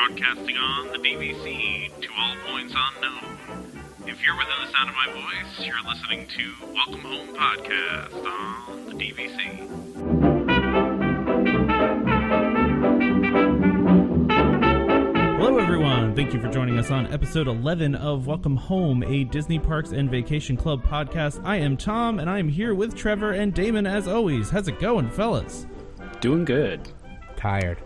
Broadcasting on the DVC to all points unknown. If you're within the sound of my voice, you're listening to Welcome Home Podcast on the DVC. Hello everyone, thank you for joining us on episode 11 of Welcome Home, a Disney Parks and Vacation Club podcast. I am Tom, and I am here with Trevor and Damon as always. How's it going, fellas? Doing good. Tired.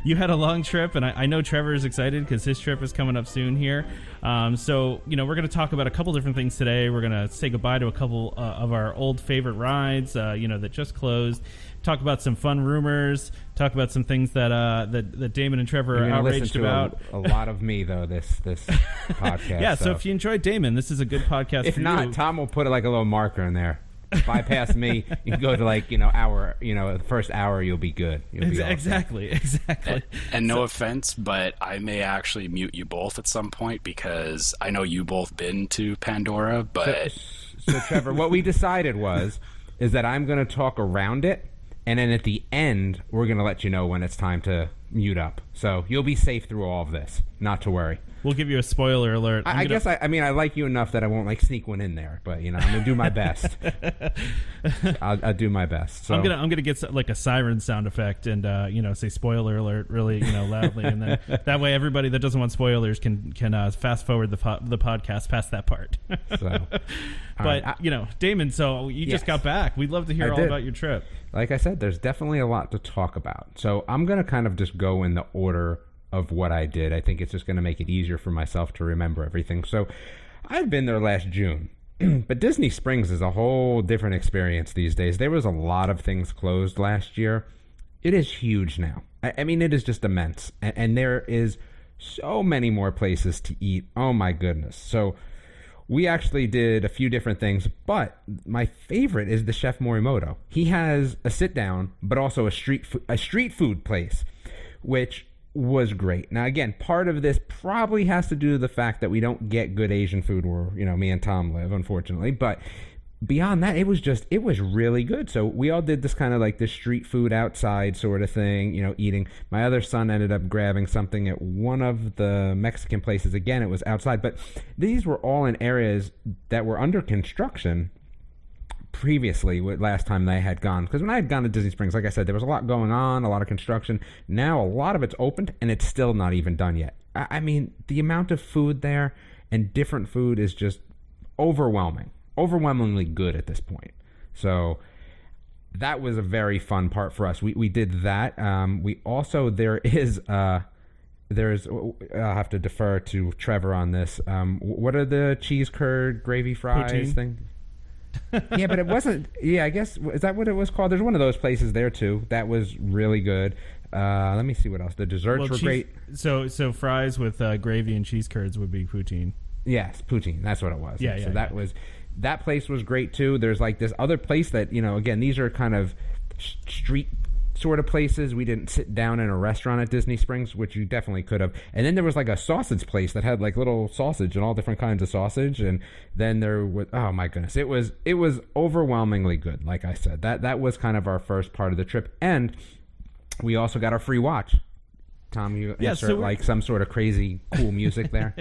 You had a long trip, and I know Trevor is excited because his trip is coming up soon here. So, we're going to talk about a couple different things today. We're going to say goodbye to a couple of our old favorite rides, that just closed. Talk about some fun rumors. Talk about some things that Damon and Trevor are outraged about. A lot of me though this podcast. Yeah. So if you enjoyed Damon, this is a good podcast. If for not, you. Tom will put a little marker in there. Bypass me. You can go to hour. The first hour you'll be good. You'll be exactly. And no offense, but I may actually mute you both at some point because I know you both been to Pandora. But so Trevor, what we decided is that I'm going to talk around it. And then at the end, we're going to let you know when it's time to mute up. So you'll be safe through all of this. Not to worry. We'll give you a spoiler alert. I guess I like you enough that I won't sneak one in there. But, I'm going to do my best. I'll do my best. So. I'm gonna get a siren sound effect and, say spoiler alert really, loudly. And then that way everybody that doesn't want spoilers can fast forward the podcast past that part. So, but, Damon, so you just got back. We'd love to hear all about your trip. Like I said, there's definitely a lot to talk about. So I'm going to kind of just go in the order of what I did. I think it's just going to make it easier for myself to remember everything. So I've been there last June, but Disney Springs is a whole different experience these days. There was a lot of things closed last year. It is huge now. I mean, it is just immense. And there is so many more places to eat. Oh my goodness. So we actually did a few different things, but my favorite is the Chef Morimoto. He has a sit-down, but also a street food place, which was great. Now, again, part of this probably has to do with the fact that we don't get good Asian food where, me and Tom live, unfortunately. But beyond that, it was really good. So we all did this kind of this street food outside sort of thing, eating. My other son ended up grabbing something at one of the Mexican places. Again, it was outside. But these were all in areas that were under construction previously, last time they had gone. Because when I had gone to Disney Springs, like I said, there was a lot going on, a lot of construction. Now a lot of it's opened, and it's still not even done yet. I mean, the amount of food there and different food is just overwhelmingly good at this point. So that was a very fun part for us. We did that. We also, there's I'll have to defer to Trevor on this. What are the cheese curd gravy fries thing? Yeah, but it wasn't. Yeah, I guess, is that what it was called? There's one of those places there too. That was really good. Let me see what else. The desserts were great. So fries with gravy and cheese curds would be poutine. Yes, poutine. That's what it was. Yeah. So that place was great too. There's this other place that, again, these are kind of street sort of places. We didn't sit down in a restaurant at Disney Springs, which you definitely could have. And then there was a sausage place that had little sausage and all different kinds of sausage. And then there was, oh my goodness, it was overwhelmingly good. Like I said, that was kind of our first part of the trip. And we also got our free watch. Tom, you insert some sort of crazy cool music there.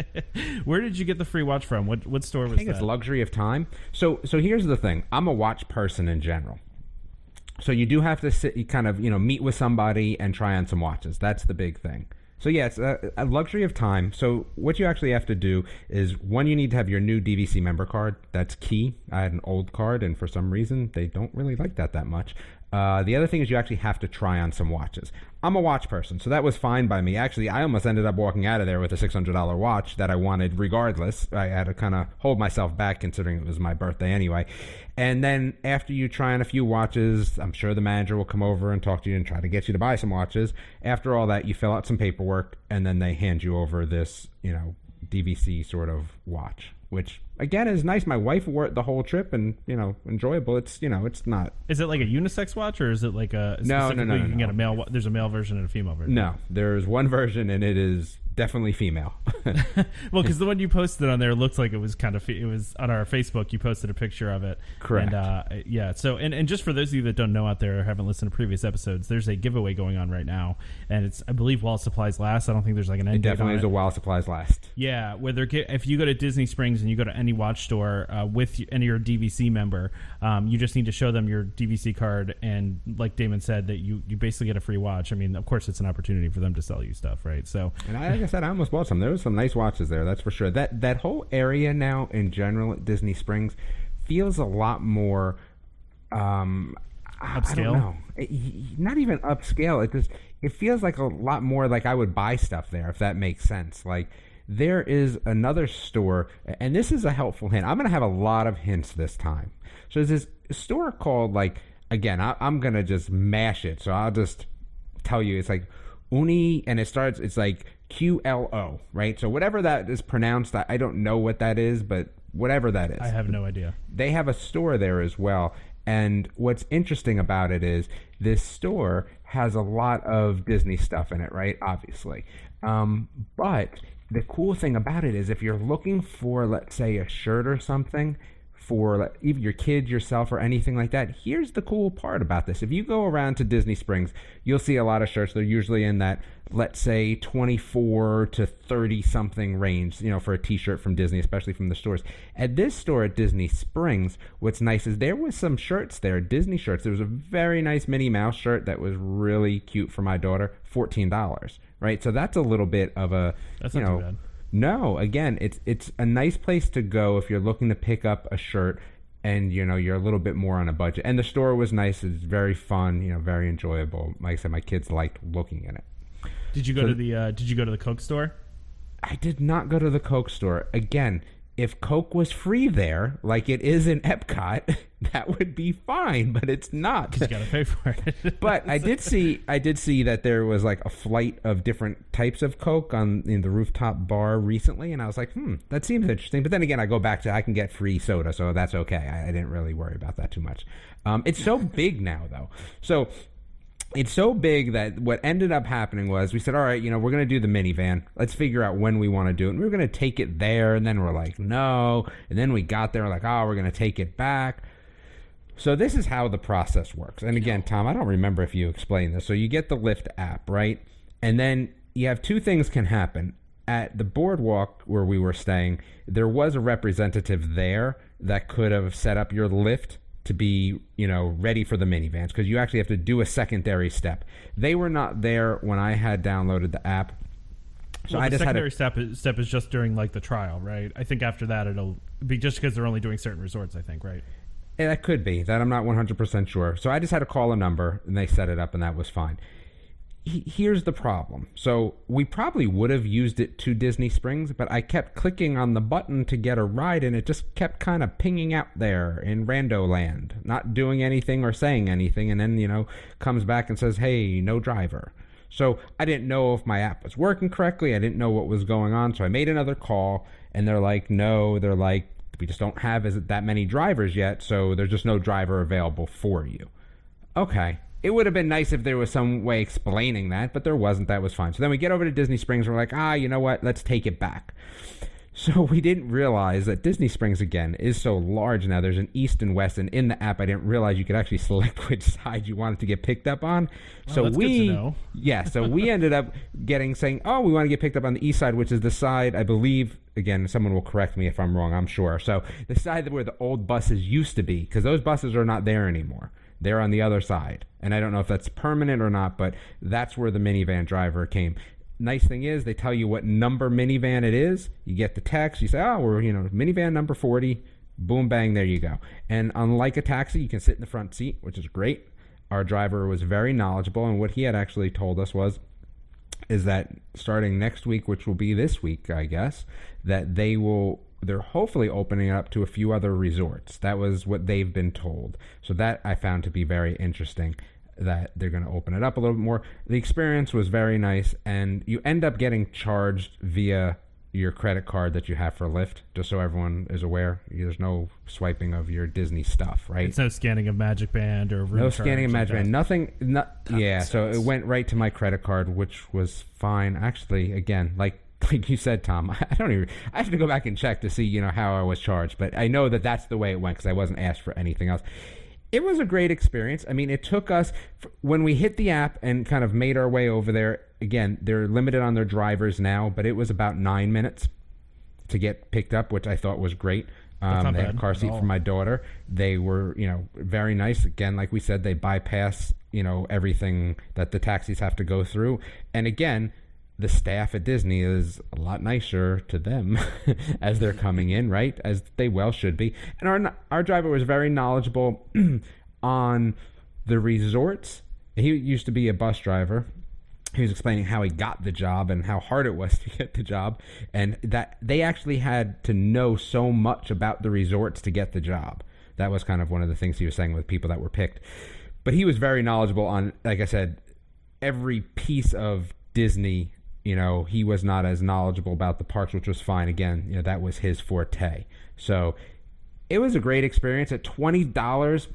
Where did you get the free watch from? What store was that? I think it's Luxury of Time. So here's the thing. I'm a watch person in general. So you do have to sit, you kind of, meet with somebody and try on some watches. That's the big thing. So yeah, it's a Luxury of Time. So what you actually have to do is, one, you need to have your new DVC member card. That's key. I had an old card, and for some reason, they don't really like that much. The other thing is you actually have to try on some watches. I'm a watch person, so that was fine by me. Actually, I almost ended up walking out of there with a $600 watch that I wanted regardless. I had to kind of hold myself back considering it was my birthday anyway. And then after you try on a few watches, I'm sure the manager will come over and talk to you and try to get you to buy some watches. After all that, you fill out some paperwork, and then they hand you over this, DVC sort of watch, which again is nice. My wife wore it the whole trip, and enjoyable. It's it's not. Is it like a unisex watch, or is it like a no? You can get a male. There's a male version and a female version. No, there's one version, and it is definitely female. Well, because the one you posted on there looked like it was kind of, it was on our Facebook. You posted a picture of it. Correct. And, yeah. So, and just for those of you that don't know out there or haven't listened to previous episodes, there's a giveaway going on right now, and it's, I believe, while supplies last. I don't think there's like an end date on it. Definitely is a while supplies last. Yeah, if you go to Disney Springs and you go to any watch store with any your DVC member, you just need to show them your DVC card, and like Damon said, that you basically get a free watch. I mean, of course, it's an opportunity for them to sell you stuff, right? So, and like I said, I almost bought some. There was some nice watches there, that's for sure. That whole area now in general at Disney Springs feels a lot more upscale. I don't know. Not even upscale. It feels like a lot more like I would buy stuff there, if that makes sense. Like, there is another store, and this is a helpful hint. I'm going to have a lot of hints this time. So there's this store called, like, again, I'm going to just mash it. So I'll just tell you, it's like Uni, and it's like QLO, right? So whatever that is pronounced, I don't know what that is, but whatever that is. I have no idea. They have a store there as well. And what's interesting about it is this store has a lot of Disney stuff in it, right? Obviously. But the cool thing about it is if you're looking for, let's say, a shirt or something for even your kids, yourself, or anything like that, here's the cool part about this. If you go around to Disney Springs, you'll see a lot of shirts. They're usually in that, let's say, 24 to 30 something range, for a t-shirt from Disney, especially from the stores. At this store at Disney Springs, what's nice is there was some shirts there, Disney shirts. There was a very nice Minnie Mouse shirt that was really cute for my daughter, $14, right? So that's a little bit of a, that's not too bad. No, again, it's a nice place to go if you're looking to pick up a shirt and, you're a little bit more on a budget. And the store was nice. It's very fun, very enjoyable. Like I said, my kids liked looking in it. Did you go to the Coke store? I did not go to the Coke store. Again, if Coke was free there, like it is in Epcot, that would be fine, but it's not. 'Cause you got to pay for it. But I did see that there was like a flight of different types of Coke in the rooftop bar recently, and I was like, that seems interesting. But then again, I go back to I can get free soda, so that's okay. I didn't really worry about that too much. It's so big now, though. So it's so big that what ended up happening was we said, all right, we're going to do the Minnie Van. Let's figure out when we want to do it. And we were going to take it there, and then we're like, no. And then we got there, we're like, we're going to take it back. So this is how the process works. And again, Tom, I don't remember if you explained this. So you get the Lyft app, right? And then you have two things can happen. At the Boardwalk where we were staying, there was a representative there that could have set up your Lyft to be, ready for the Minnie Vans, because you actually have to do a secondary step. They were not there when I had downloaded the app. So I just secondary step is just during like the trial, right? I think after that it'll be just because they're only doing certain resorts, I think, right? Yeah, that could be. That I'm not 100% sure. So I just had to call a number, and they set it up, and that was fine. Here's the problem. So we probably would have used it to Disney Springs, but I kept clicking on the button to get a ride, and it just kept kind of pinging out there in Rando Land, not doing anything or saying anything, and then, comes back and says, hey, no driver. So I didn't know if my app was working correctly. I didn't know what was going on, so I made another call, and they're like, no. They're like, we just don't have that many drivers yet, so there's just no driver available for you. Okay. It would have been nice if there was some way explaining that, but there wasn't. That was fine. So then we get over to Disney Springs, and we're like, you know what? Let's take it back. So we didn't realize that Disney Springs, again, is so large now. There's an east and west, and in the app, I didn't realize you could actually select which side you wanted to get picked up on. Well, so that's good to know. Yeah, so we ended up saying, we want to get picked up on the east side, which is the side, I believe, again, someone will correct me if I'm wrong, I'm sure. So the side where the old buses used to be, because those buses are not there anymore. They're on the other side. And I don't know if that's permanent or not, but that's where the minivan driver came. Nice thing is they tell you what number minivan it is. You get the text. You say, we're, minivan number 40. Boom, bang, there you go. And unlike a taxi, you can sit in the front seat, which is great. Our driver was very knowledgeable, and what he had actually told us is that starting next week, which will be this week, I guess, that they're hopefully opening it up to a few other resorts. That was what they've been told. So that I found to be very interesting, that they're going to open it up a little bit more. The experience was very nice, and you end up getting charged via your credit card that you have for Lyft, just so everyone is aware. There's no swiping of your Disney stuff, right? It's no scanning of Magic Band or room no scanning of Magic Band. Nothing. Yeah, so sense. it went right to my credit card, which was fine. Actually, again, like like you said, Tom, I have to go back and check to see, how I was charged, but I know that that's the way it went because I wasn't asked for anything else. It was a great experience. I mean, it took us, when we hit the app and kind of made our way over there, again, they're limited on their drivers now, but it was about 9 minutes to get picked up, which I thought was great. They had a car seat for my daughter. They were, very nice. Again, like we said, they bypass, everything that the taxis have to go through. And again, the staff at Disney is a lot nicer to them as they're coming in, right? As they well should be. And our driver was very knowledgeable on the resorts. He used to be a bus driver. He was explaining how he got the job and how hard it was to get the job, and that they actually had to know so much about the resorts to get the job. That was kind of one of the things he was saying with people that were picked. But he was very knowledgeable on, like I said, every piece of Disney. He was not as knowledgeable about the parks, which was fine. Again, that was his forte. So it was a great experience. At $20,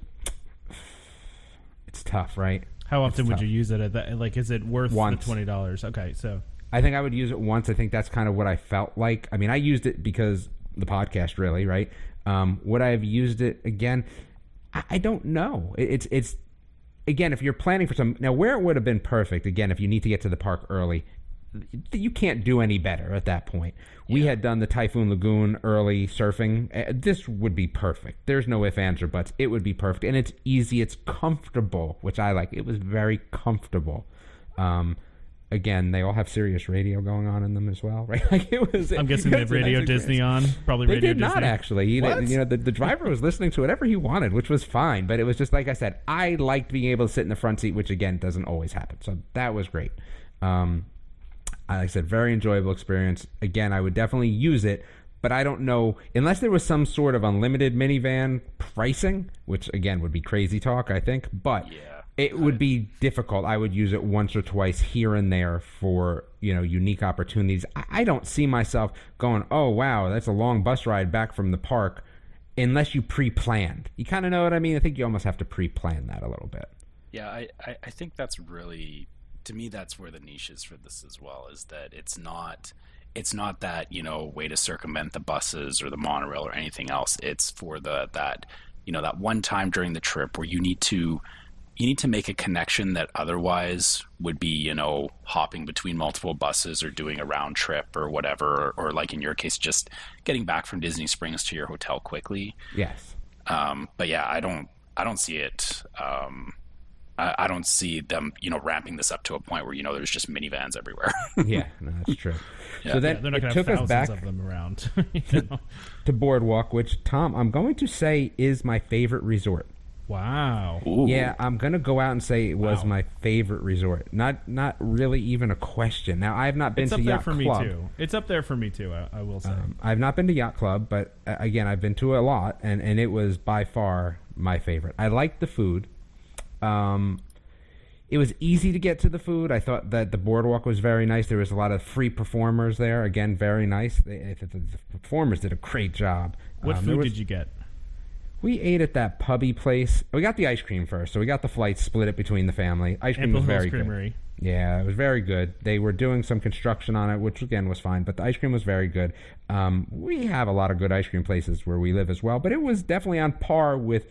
it's tough, right? How often would you use it at that? Like, is it worth once. The $20? Okay, so I think I would use it once. I think that's kind of what I felt like. I mean, I used it because the podcast, really, right? Would I have used it again? I don't know. It's again, if you're planning for some now, where it would have been perfect. Again, if you need to get to the park early, you can't do any better at that point. Yeah. We had done the Typhoon Lagoon early surfing. This would be perfect. There's no ifs, ands, or buts. It would be perfect. And it's easy. It's comfortable, which I like. It was very comfortable. Again, they all have Sirius radio going on in them as well, right? Like I'm guessing they had Radio Disney on. Probably they Radio did Disney. Not actually. The driver was listening to whatever he wanted, which was fine. But it was just like I said. I liked being able to sit in the front seat, which again doesn't always happen. So that was great. Like I said, very enjoyable experience. Again, I would definitely use it, but I don't know, unless there was some sort of unlimited minivan pricing, which again would be crazy talk, I think, but it would be difficult. I would use it once or twice here and there for, unique opportunities. I don't see myself going, oh, wow, that's a long bus ride back from the park, unless you pre-planned. You kind of know what I mean? I think you almost have to pre-plan that a little bit. Yeah, I think that's really... To me, that's where the niche is for this as well, is that it's not that, way to circumvent the buses or the monorail or anything else. It's for that one time during the trip where you need to make a connection that otherwise would be, hopping between multiple buses or doing a round trip or whatever, or like in your case, just getting back from Disney Springs to your hotel quickly. Yes. But yeah, I don't see it. I don't see them, ramping this up to a point where, there's just Minnie Vans everywhere. Yeah, no, that's true. Yeah. So then they're not going to have thousands of them around. To Boardwalk, which, Tom, I'm going to say is my favorite resort. Wow. Ooh. Yeah, I'm going to go out and say it was my favorite resort. Not really even a question. Now, I have not been to Yacht Club. It's up there for me, too, I will say. I've not been to Yacht Club, but, again, I've been to a lot, and it was by far my favorite. I liked the food. It was easy to get to the food. I thought that the boardwalk was very nice. There was a lot of free performers there. Again, very nice. The performers did a great job. What food did you get? We ate at that pubby place. We got the ice cream first. So we got the flights, split it between the family. Ice cream was very good. Yeah, it was very good. They were doing some construction on it, which again was fine, but the ice cream was very good. We have a lot of good ice cream places where we live as well, but it was definitely on par with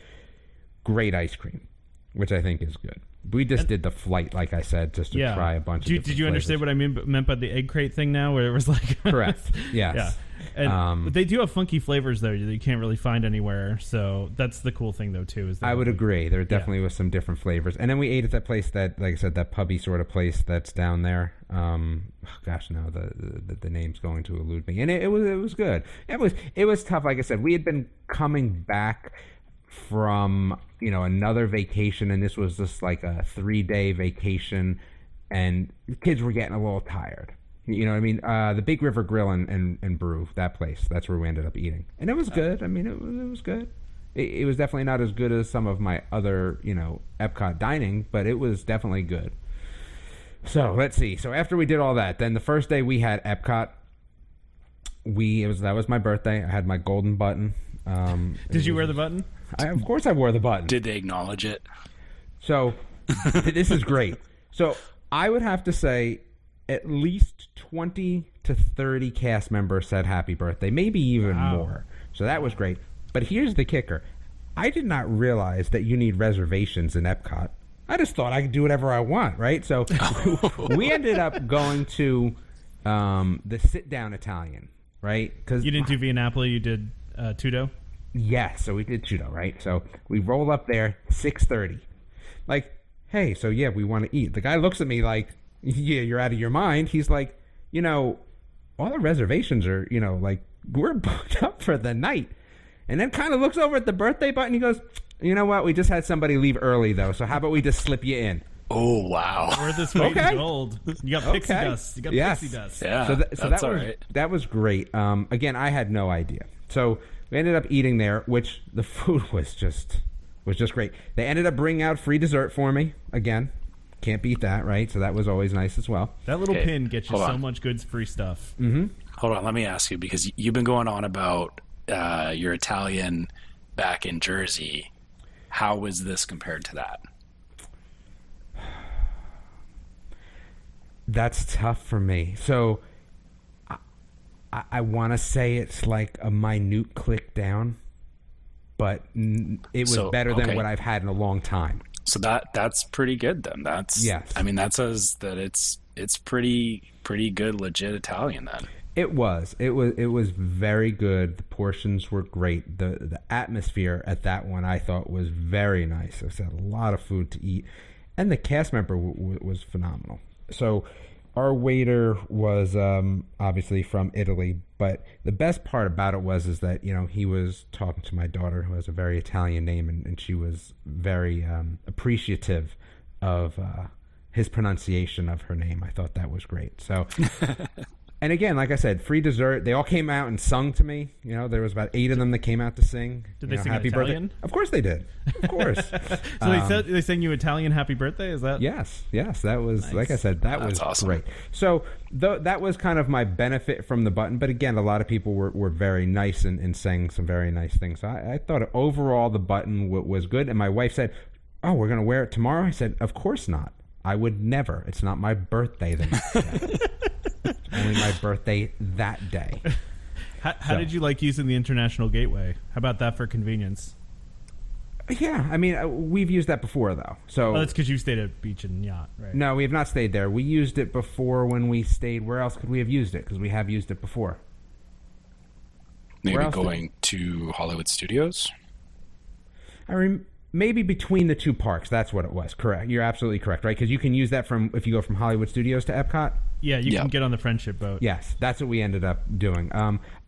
great ice cream, which I think is good. We just did the flight, like I said, just to try a bunch of different Did you understand what I meant by the egg crate thing now, where it was like... Correct, yes. Yeah. And, but they do have funky flavors there that you can't really find anywhere, so that's the cool thing, though, too. I would agree. There definitely was some different flavors. And then we ate at that place that, like I said, that pubby sort of place that's down there. Gosh, no, the name's going to elude me. And it was good. It was tough, like I said. We had been coming back from another vacation, and this was just like a 3-day vacation, and the kids were getting a little tired. You know what I mean? The Big River Grill and Brew, that place, that's where we ended up eating, and it was good. I mean, it was good. It was definitely not as good as some of my other Epcot dining, but it was definitely good. So let's see. So after we did all that, then the first day we had Epcot. That was my birthday. I had my golden button. Did you wear the button? Of course I wore the button. Did they acknowledge it? So, this is great. So, I would have to say, at least 20 to 30 cast members said happy birthday, maybe even more. So that was great. But here's the kicker. I did not realize that you need reservations in Epcot. I just thought I could do whatever I want, right? So we ended up going to the sit-down Italian, right? You didn't do Via Napoli, you did Tudo? Yeah, so we did Tudo, right? So we roll up there, 6:30. Like, hey, so yeah, we want to eat. The guy looks at me like, yeah, you're out of your mind. He's like, all the reservations are, like, we're booked up for the night. And then kind of looks over at the birthday button. He goes, you know what? We just had somebody leave early, though. So how about we just slip you in? Oh, wow. Worth its weight in gold. You got pixie dust. You got pixie dust. Yeah, so that's all right. That was great. Again, I had no idea. So we ended up eating there, which the food was just great. They ended up bringing out free dessert for me. Again, can't beat that, right? So that was always nice as well. That little pin gets you so much good free stuff. Mm-hmm. Hold on, let me ask you, because you've been going on about your Italian back in Jersey. How was this compared to that? That's tough for me. So I want to say it's like a minute click down, but it was better than what I've had in a long time. So that's pretty good then. Yes. I mean, that says that it's pretty good, legit Italian then. It was very good. The portions were great. The atmosphere at that one I thought was very nice. It had a lot of food to eat, and the cast member was phenomenal. So our waiter was obviously from Italy, but the best part about it is that he was talking to my daughter, who has a very Italian name, and she was very appreciative of his pronunciation of her name. I thought that was great. So. And again, like I said, free dessert. They all came out and sung to me. There was about 8 of them that came out to sing. Did they sing happy Italian? Birthday. Of course they did. Of course. So they sang you Italian happy birthday? Is that? Yes. That was, nice. like I said, that was awesome. Great. So that was kind of my benefit from the button. But again, a lot of people were very nice and sang some very nice things. So I thought overall the button was good. And my wife said, oh, we're going to wear it tomorrow? I said, of course not. I would never. It's not my birthday the next day. It's only my birthday that day. How did you like using the International Gateway? How about that for convenience? Yeah, I mean, we've used that before, though. So that's because you stayed at Beach and Yacht, right? No, we have not stayed there. We used it before when we stayed. Where else could we have used it? Because we have used it before. Maybe going to Hollywood Studios? Maybe between the two parks. That's what it was. Correct. You're absolutely correct, right? Because you can use that if you go from Hollywood Studios to Epcot. Yeah, you can get on the Friendship boat. Yes, that's what we ended up doing.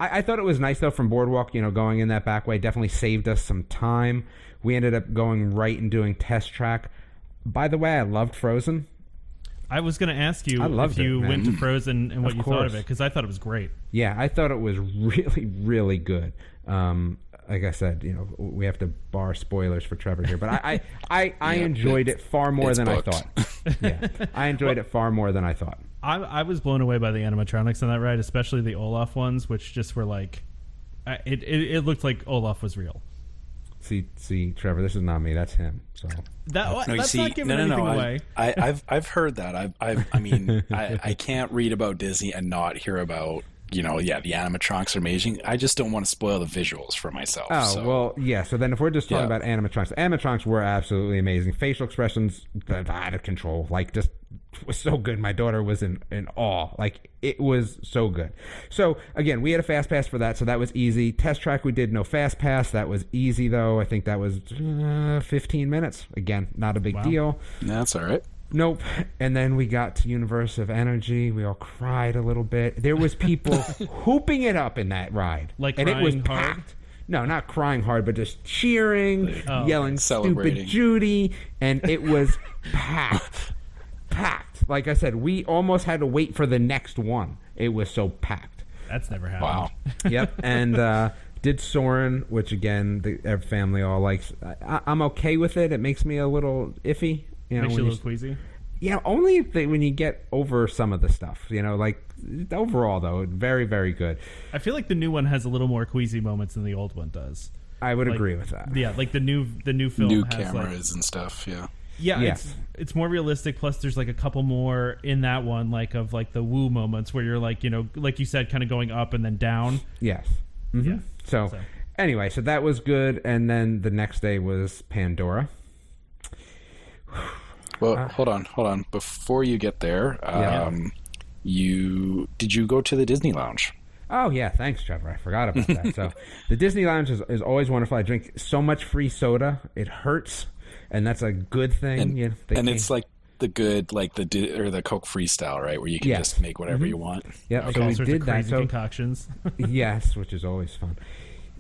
I thought it was nice, though, from Boardwalk, going in that back way. Definitely saved us some time. We ended up going right and doing Test Track. By the way, I loved Frozen. I was going to ask you if you went to Frozen and what you thought of it, because I thought it was great. Yeah, I thought it was really, really good. Like I said, we have to bar spoilers for Trevor here, but I enjoyed it far more than booked. I thought. Yeah, I enjoyed it far more than I thought. I was blown away by the animatronics on that ride, especially the Olaf ones, which just were like, it looked like Olaf was real. See, Trevor, this is not me. That's him. So that's not giving anything away. I've heard that. I mean, I can't read about Disney and not hear about. The animatronics are amazing. I just don't want to spoil the visuals for myself. Well, yeah. So then if we're just talking about animatronics were absolutely amazing. Facial expressions, out of control. Like, just was so good. My daughter was in awe. Like, it was so good. So, again, we had a Fast Pass for that, so that was easy. Test Track, we did no Fast Pass. That was easy, though. I think that was 15 minutes. Again, not a big deal. That's all right. Nope. And then we got to Universe of Energy. We all cried a little bit. There was people hooping it up in that ride. Like and crying it was hard? packed. No, not crying hard, but just cheering, yelling stupid Judy. And it was packed. Packed. Like I said, we almost had to wait for the next one. It was so packed. That's never happened. Wow. Yep. And did Soarin', which, again, every family all likes. I'm okay with it. It makes me a little iffy. Makes you a little queasy? Yeah, only when you get over some of the stuff. Like, overall, though, very, very good. I feel like the new one has a little more queasy moments than the old one does. I would agree with that. Yeah, like the new film New has cameras and stuff, yeah. Yeah, it's more realistic. Plus, there's like a couple more in that one, like of like the woo moments where you're like, like you said, kind of going up and then down. Yes. Mm-hmm. Yeah. So anyway, so that was good, and then the next day was Pandora. Well, hold on. Before you get there, did you go to the Disney Lounge? Oh, yeah. Thanks, Trevor. I forgot about that. So the Disney Lounge is always wonderful. I drink so much free soda. It hurts, and that's a good thing. And it's like the good, like the Coke Freestyle, right? Where you can just make whatever you want. Yeah, Like so all we sorts did of that. crazy So, concoctions. yes, which is always fun.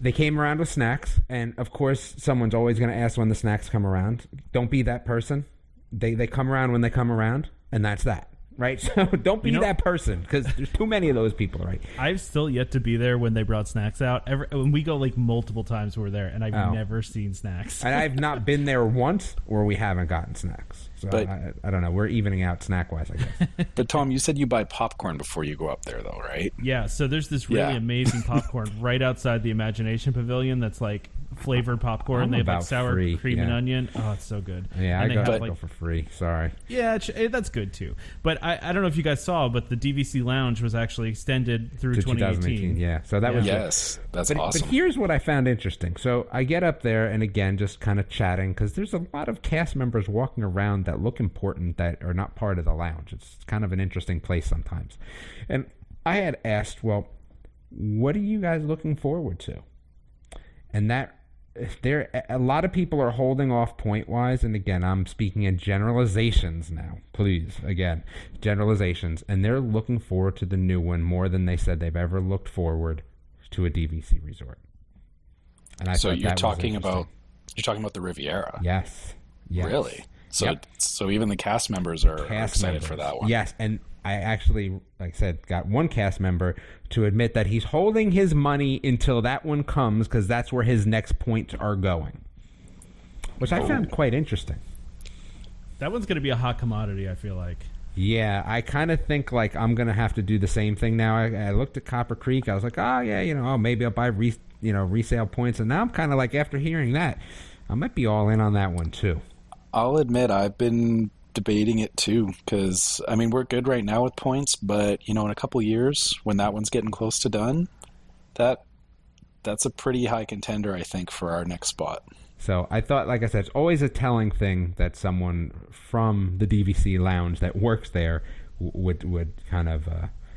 They came around with snacks, and of course, someone's always going to ask when the snacks come around. Don't be that person. They come around when they come around, and that's that. Right, so don't be that person, because there's too many of those people, right? I've still yet to be there when they brought snacks out. When we go like multiple times, we're there, and I've never seen snacks. And I've not been there once where we haven't gotten snacks. So but, I don't know. We're evening out snack-wise, I guess. But Tom, you said you buy popcorn before you go up there, though, right? Yeah, so there's this really amazing popcorn right outside the Imagination Pavilion that's like flavored popcorn. They have like sour cream and onion. Oh, it's so good. Yeah, and I go for free. Sorry. Yeah, that's good too. But I don't know if you guys saw, but the DVC Lounge was actually extended through 2018. Yeah, so that was that's awesome. But here's what I found interesting. So I get up there, and again, just kind of chatting, because there's a lot of cast members walking around that look important that are not part of the lounge. It's kind of an interesting place sometimes. And I had asked, well, what are you guys looking forward to? And that a lot of people are holding off point-wise, and again, I'm speaking in generalizations now. Please, again, generalizations. And they're looking forward to the new one more than they said they've ever looked forward to a DVC resort. And I so thought you're that talking about the Riviera? Yes. Really? So even the cast members are excited for that one. Yes, and I actually, like I said, got one cast member to admit that he's holding his money until that one comes, because that's where his next points are going, which I found quite interesting. That one's going to be a hot commodity, I feel like. Yeah, I kind of think like I'm going to have to do the same thing now. I looked at Copper Creek. I was like, maybe I'll buy resale points. And now I'm kind of like, after hearing that, I might be all in on that one too. I'll admit I've been debating it too, because I mean, we're good right now with points, but in a couple years when that one's getting close to done, that's a pretty high contender, I think, for our next spot. So I thought, like I said, it's always a telling thing that someone from the DVC lounge that works there would kind of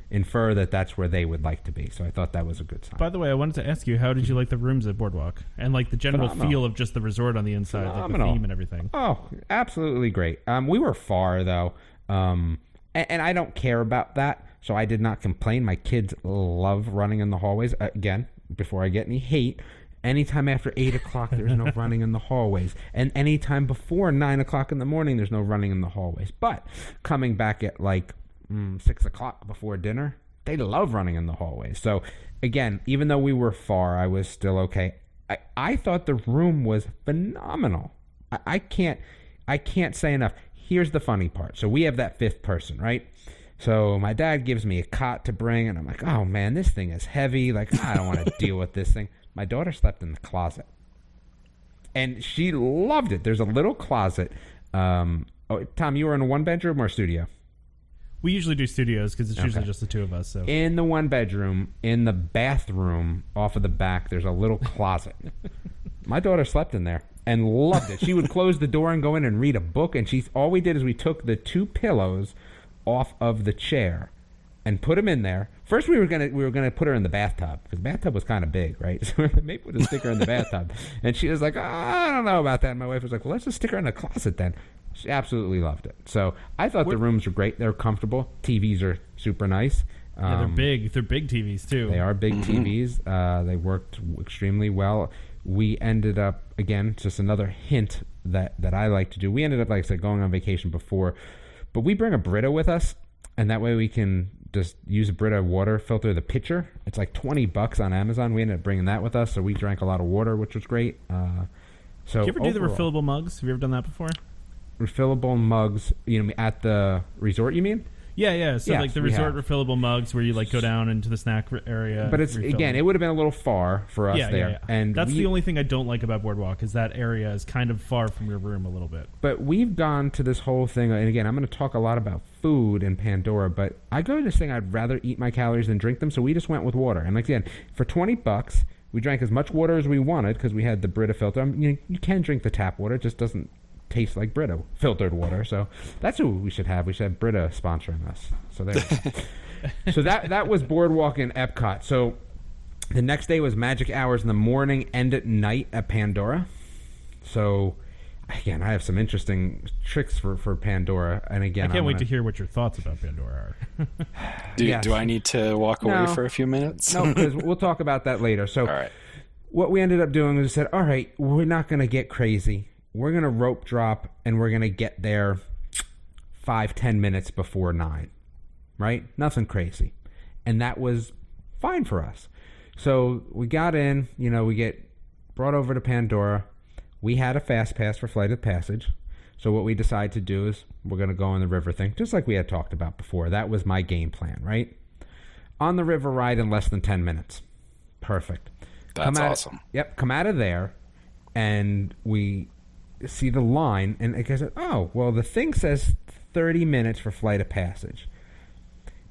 infer that that's where they would like to be. So I thought that was a good sign. By the way, I wanted to ask you, how did you like the rooms at Boardwalk? And like the general feel of just the resort on the inside, like the theme and everything. Oh, absolutely great. We were far, though. And I don't care about that, so I did not complain. My kids love running in the hallways. Again, before I get any hate, anytime after 8 o'clock, there's no running in the hallways. And anytime before 9 o'clock in the morning, there's no running in the hallways. But coming back at like 6 o'clock before dinner, they love running in the hallways. So again, even though we were far, I was still okay. I thought the room was phenomenal. I can't say enough. Here's the funny part. So we have that fifth person, right? So my dad gives me a cot to bring, and I'm like, oh man, this thing is heavy. Like, I don't want to deal with this thing. My daughter slept in the closet, and she loved it. There's a little closet. Tom, you were in a one-bedroom or studio? We usually do studios because it's usually just the two of us. So in the one bedroom, in the bathroom off of the back, there's a little closet. My daughter slept in there and loved it. She would close the door and go in and read a book. And all we did is we took the two pillows off of the chair and put them in there. First, we were gonna put her in the bathtub because the bathtub was kind of big, right? So maybe we'll just stick her in the bathtub. And she was like, I don't know about that. And my wife was like, well, let's just stick her in the closet then. She absolutely loved it. So I thought the rooms were great. They're comfortable. TVs are super nice. Yeah, they're big. They're big TVs, too. They are big TVs. They worked extremely well. We ended up, again, just another hint that I like to do. We ended up, like I said, going on vacation before. But we bring a Brita with us, and that way we can just use a Brita water filter the pitcher. It's like $20 on Amazon. We ended up bringing that with us, so we drank a lot of water, which was great. So do you ever do the refillable mugs? Have you ever done that before? Refillable mugs, at the resort, you mean? Yeah. So Yes, like the we resort have. refillable mugs where you like go down into the snack area. But it's refill again, them. it would have been a little far for us there. Yeah. And that's the only thing I don't like about Boardwalk is that area is kind of far from your room a little bit. But we've gone to this whole thing, and again, I'm going to talk a lot about food in Pandora, but I go to this thing, I'd rather eat my calories than drink them, so we just went with water. And again, for $20, we drank as much water as we wanted because we had the Brita filter. You can drink the tap water, it just doesn't taste like Brita filtered water. So that's who we should have. We should have Brita sponsoring us. So there. So that was Boardwalk in Epcot. So the next day was magic hours in the morning and at night at Pandora. So again, I have some interesting tricks for Pandora. And again, I can't wait to hear what your thoughts about Pandora are. Do I need to walk away for a few minutes? No, because we'll talk about that later. So all right. What we ended up doing was we said, all right, we're not going to get crazy. We're going to rope drop, and we're going to get there 5-10 minutes before 9, right? Nothing crazy. And that was fine for us. So we got in, we get brought over to Pandora. We had a fast pass for Flight of Passage. So what we decided to do is we're going to go on the river thing, just like we had talked about before. That was my game plan, right? On the river ride in less than 10 minutes. Perfect. That's awesome. Come out of there, and we see the line, and I said, oh, well, the thing says 30 minutes for Flight of Passage.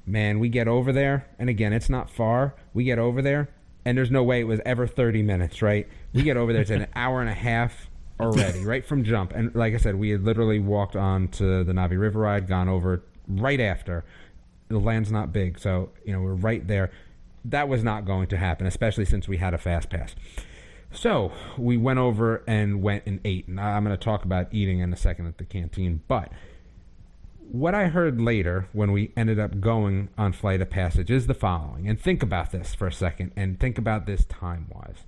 Man, we get over there, and again, it's not far. We get over there, and there's no way it was ever 30 minutes, right? We get over there, it's an hour and a half already, right from jump. And like I said, we had literally walked on to the Navi River ride, gone over right after. The land's not big, so, we're right there. That was not going to happen, especially since we had a fast pass. So we went over and went and ate. And I'm going to talk about eating in a second at the canteen. But what I heard later when we ended up going on Flight of Passage is the following. And think about this for a second, and think about this time-wise.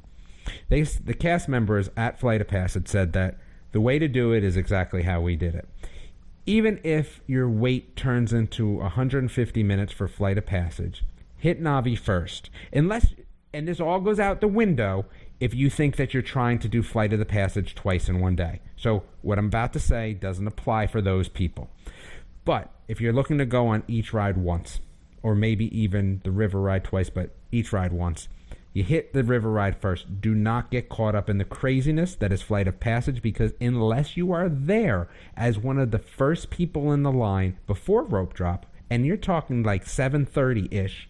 The cast members at Flight of Passage said that the way to do it is exactly how we did it. Even if your wait turns into 150 minutes for Flight of Passage, hit Navi first. And this all goes out the window if you think that you're trying to do Flight of the Passage twice in one day. So what I'm about to say doesn't apply for those people. But if you're looking to go on each ride once, or maybe even the river ride twice, but each ride once, you hit the river ride first. Do not get caught up in the craziness that is Flight of Passage, because unless you are there as one of the first people in the line before rope drop, and you're talking like 7:30-ish,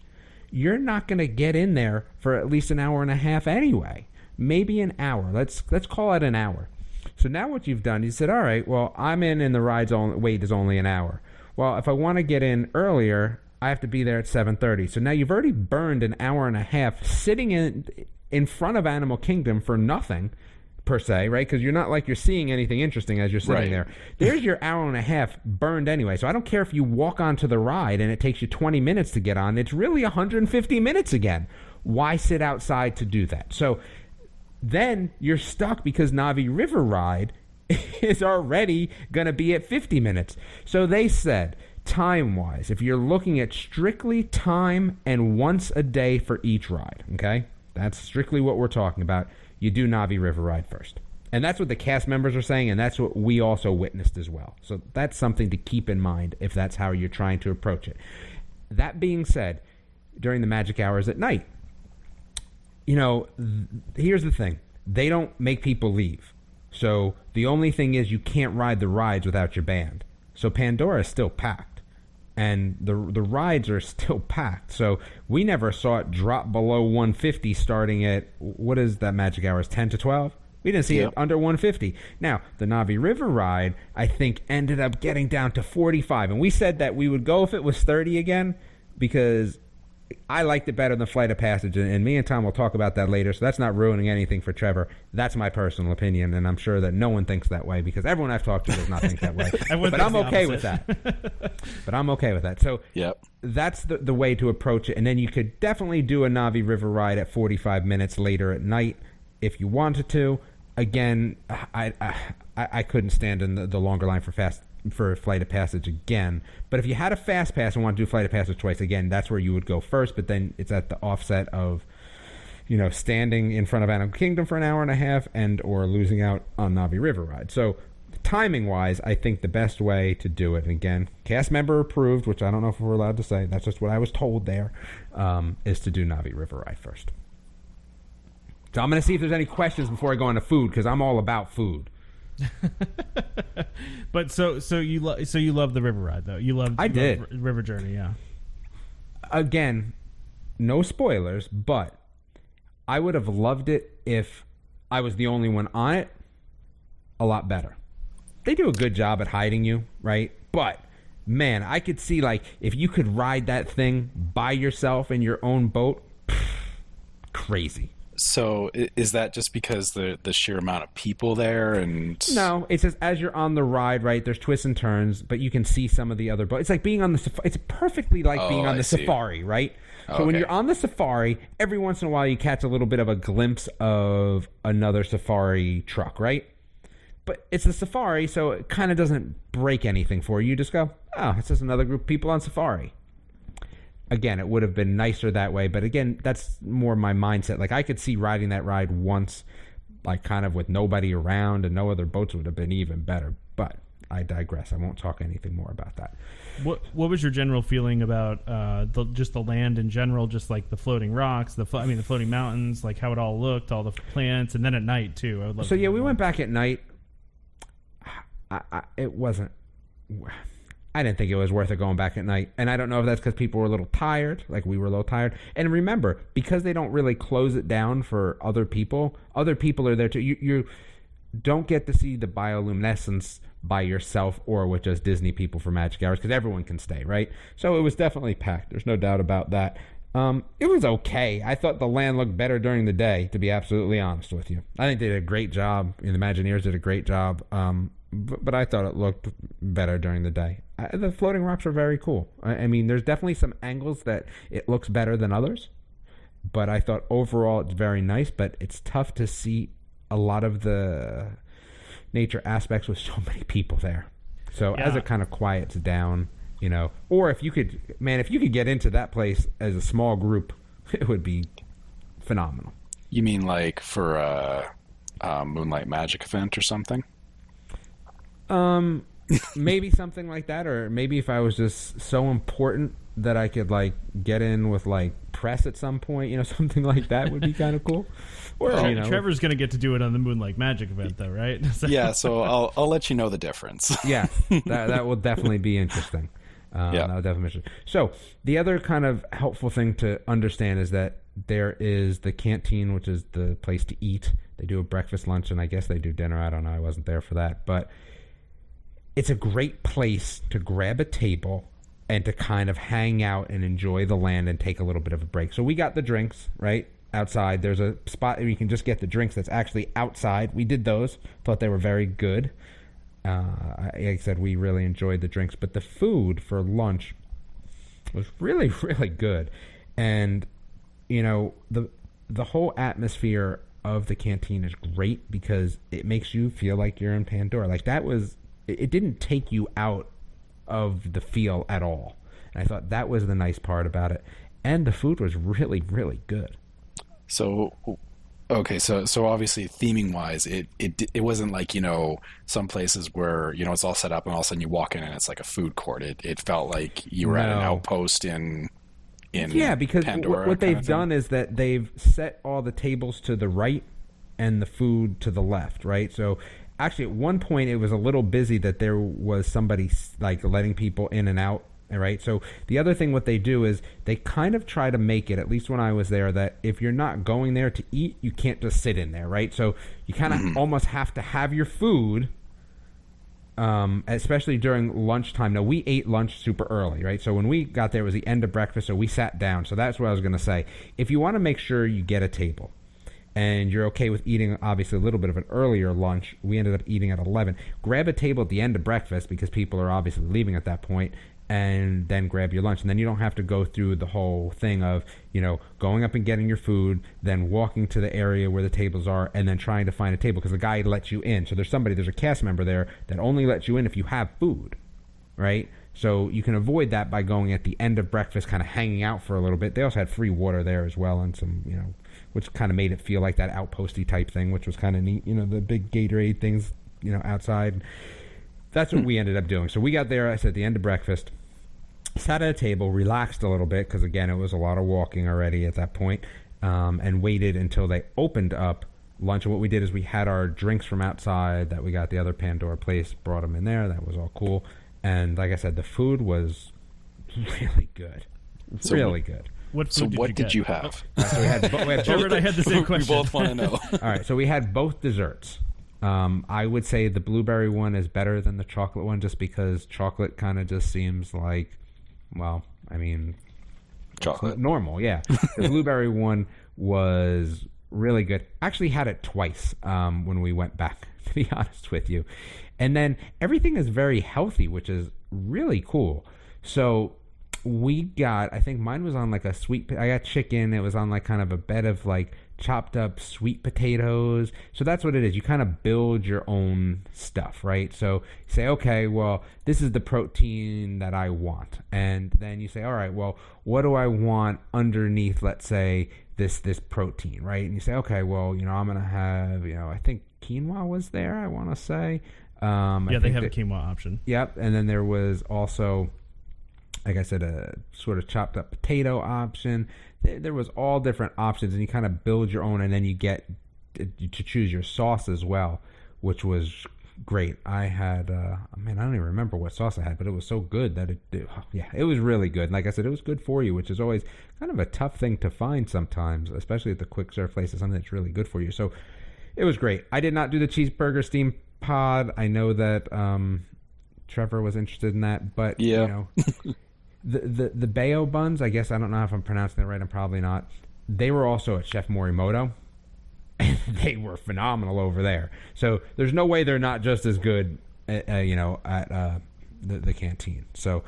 you're not going to get in there for at least an hour and a half anyway. Maybe an hour. Let's call it an hour. So now what you've done, you said, all right, well, I'm in and the wait is only an hour. Well, if I want to get in earlier, I have to be there at 7:30. So now you've already burned an hour and a half sitting in front of Animal Kingdom for nothing, per se, right? Because you're not like you're seeing anything interesting as you're sitting there. There's your hour and a half burned anyway. So I don't care if you walk onto the ride and it takes you 20 minutes to get on. It's really 150 minutes again. Why sit outside to do that? So then you're stuck because Navi River Ride is already going to be at 50 minutes. So they said, time-wise, if you're looking at strictly time and once a day for each ride, okay? That's strictly what we're talking about. You do Navi River Ride first. And that's what the cast members are saying, and that's what we also witnessed as well. So that's something to keep in mind if that's how you're trying to approach it. That being said, during the magic hours at night, here's the thing. They don't make people leave. So the only thing is you can't ride the rides without your band. So Pandora is still packed. And the rides are still packed. So we never saw it drop below 150 starting at, what is that magic hours, 10 to 12? We didn't see it under 150. Now, the Navi River ride, I think, ended up getting down to 45. And we said that we would go if it was 30 again, because I liked it better than Flight of Passage, and me and Tom will talk about that later, so that's not ruining anything for Trevor. That's my personal opinion, and I'm sure that no one thinks that way, because everyone I've talked to does not think that way. But I'm okay with that. So that's the way to approach it, and then you could definitely do a Navi River ride at 45 minutes later at night if you wanted to. Again, I couldn't stand in the longer line for Flight of Passage again. But if you had a fast pass and want to do Flight of Passage twice, again, that's where you would go first. But then it's at the offset of, standing in front of Animal Kingdom for an hour and a half and or losing out on Navi River ride. So timing wise, I think the best way to do it, and again, cast member approved, which I don't know if we're allowed to say, that's just what I was told there, is to do Navi River Ride first. So I'm going to see if there's any questions before I go into food, because I'm all about food. But so you love the river ride though. You love River Journey, yeah. Again, no spoilers, but I would have loved it if I was the only one on it. A lot better. They do a good job at hiding you, right? But man, I could see like if you could ride that thing by yourself in your own boat, crazy. So is that just because the sheer amount of people there? And no, it says as you're on the ride, right, there's twists and turns, but you can see some of the other boats. It's like being on the it's perfectly like being on the safari, right? So when you're on the safari, every once in a while you catch a little bit of a glimpse of another safari truck, right? But it's a safari, so it kind of doesn't break anything for you. You just go, oh, it's just another group of people on safari. Again, it would have been nicer that way, but again, that's more my mindset. Like I could see riding that ride once, like kind of with nobody around and no other boats would have been even better. But I digress. I won't talk anything more about that. What was your general feeling about just the land in general, just like the floating rocks, the floating mountains, like how it all looked, all the plants, and then at night too? I would love. So yeah, we went back at night. It wasn't. I didn't think it was worth it going back at night. And I don't know if that's because people were a little tired, like we were a little tired. And remember, because they don't really close it down for other people are there too. You don't get to see the bioluminescence by yourself or with just Disney people for Magic Hours because everyone can stay, right? So it was definitely packed. There's no doubt about that. It was okay. I thought the land looked better during the day, to be absolutely honest with you. I think they did a great job. The Imagineers did a great job. But I thought it looked better during the day. The floating rocks are very cool. I mean, there's definitely some angles that it looks better than others. But I thought overall it's very nice. But it's tough to see a lot of the nature aspects with so many people there. So as it kind of quiets down, or if you could get into that place as a small group, it would be phenomenal. You mean like for a Moonlight Magic event or something? Maybe something like that, or maybe if I was just so important that I could like get in with like press at some point, something like that would be kind of cool. Or Trevor's going to get to do it on the Moonlight Magic event, though, right? Yeah, so I'll let you know the difference. Yeah, that will definitely be interesting. That'll definitely. So the other kind of helpful thing to understand is that there is the canteen, which is the place to eat. They do a breakfast, lunch, and I guess they do dinner. I don't know. I wasn't there for that, but it's a great place to grab a table and to kind of hang out and enjoy the land and take a little bit of a break. So we got the drinks, right, outside. There's a spot where you can just get the drinks that's actually outside. We did those. Thought they were very good. Like I said, we really enjoyed the drinks. But the food for lunch was really, really good. And, the whole atmosphere of the canteen is great because it makes you feel like you're in Pandora. Like that was... It didn't take you out of the feel at all. And I thought that was the nice part about it. And the food was really, really good. So, okay, so obviously theming-wise, it wasn't like, some places where, it's all set up and all of a sudden you walk in and it's like a food court. It felt like you were at an outpost in because Pandora, what they've done is that they've set all the tables to the right and the food to the left, right? So actually, at one point, it was a little busy that there was somebody like letting people in and out, right? So the other thing what they do is they kind of try to make it, at least when I was there, that if you're not going there to eat, you can't just sit in there, right? So you kind of almost have to have your food, especially during lunchtime. Now, we ate lunch super early, right? So when we got there, it was the end of breakfast, so we sat down. So that's what I was going to say. If you want to make sure you get a table, and you're okay with eating, obviously, a little bit of an earlier lunch. We ended up eating at 11. Grab a table at the end of breakfast because people are obviously leaving at that point, and then grab your lunch. And then you don't have to go through the whole thing of, going up and getting your food, then walking to the area where the tables are, and then trying to find a table because the guy lets you in. So there's a cast member there that only lets you in if you have food, right? So you can avoid that by going at the end of breakfast, kind of hanging out for a little bit. They also had free water there as well and some, which kind of made it feel like that outposty type thing, which was kind of neat. The big Gatorade things outside. That's what we ended up doing. So we got there, I said, at the end of breakfast, sat at a table, relaxed a little bit, because, again, it was a lot of walking already at that point, and waited until they opened up lunch. And what we did is we had our drinks from outside that we got at the other Pandora place, brought them in there. That was all cool. And like I said, the food was really good. Really good. What did you have? So we had Trevor and I had the same question. We both want to know. All right, so we had both desserts. I would say the blueberry one is better than the chocolate one, just because chocolate kind of just seems like, well, I mean, chocolate normal, yeah. The blueberry one was really good. Actually had it twice when we went back, to be honest with you. And then everything is very healthy, which is really cool. So we got, I think mine was on like I got chicken. It was on like kind of a bed of like chopped up sweet potatoes. So that's what it is. You kind of build your own stuff, right? So you say, okay, well, this is the protein that I want. And then you say, all right, well, what do I want underneath, let's say, this protein, right? And you say, okay, well, I'm going to have, I think quinoa was there, I want to say. They have a quinoa option. Yep. And then there was also, like I said, a sort of chopped up potato option. There was all different options, and you kind of build your own, and then you get to choose your sauce as well, which was great. I had, I don't even remember what sauce I had, but it was so good that it was really good. And like I said, it was good for you, which is always kind of a tough thing to find sometimes, especially at the quick serve places, something that's really good for you. So it was great. I did not do the cheeseburger steam pod. I know that Trevor was interested in that, but the Bayo buns, I guess, I don't know if I'm pronouncing it right, I'm probably not. They were also at Chef Morimoto, and they were phenomenal over there. So there's no way they're not just as good, at the canteen. So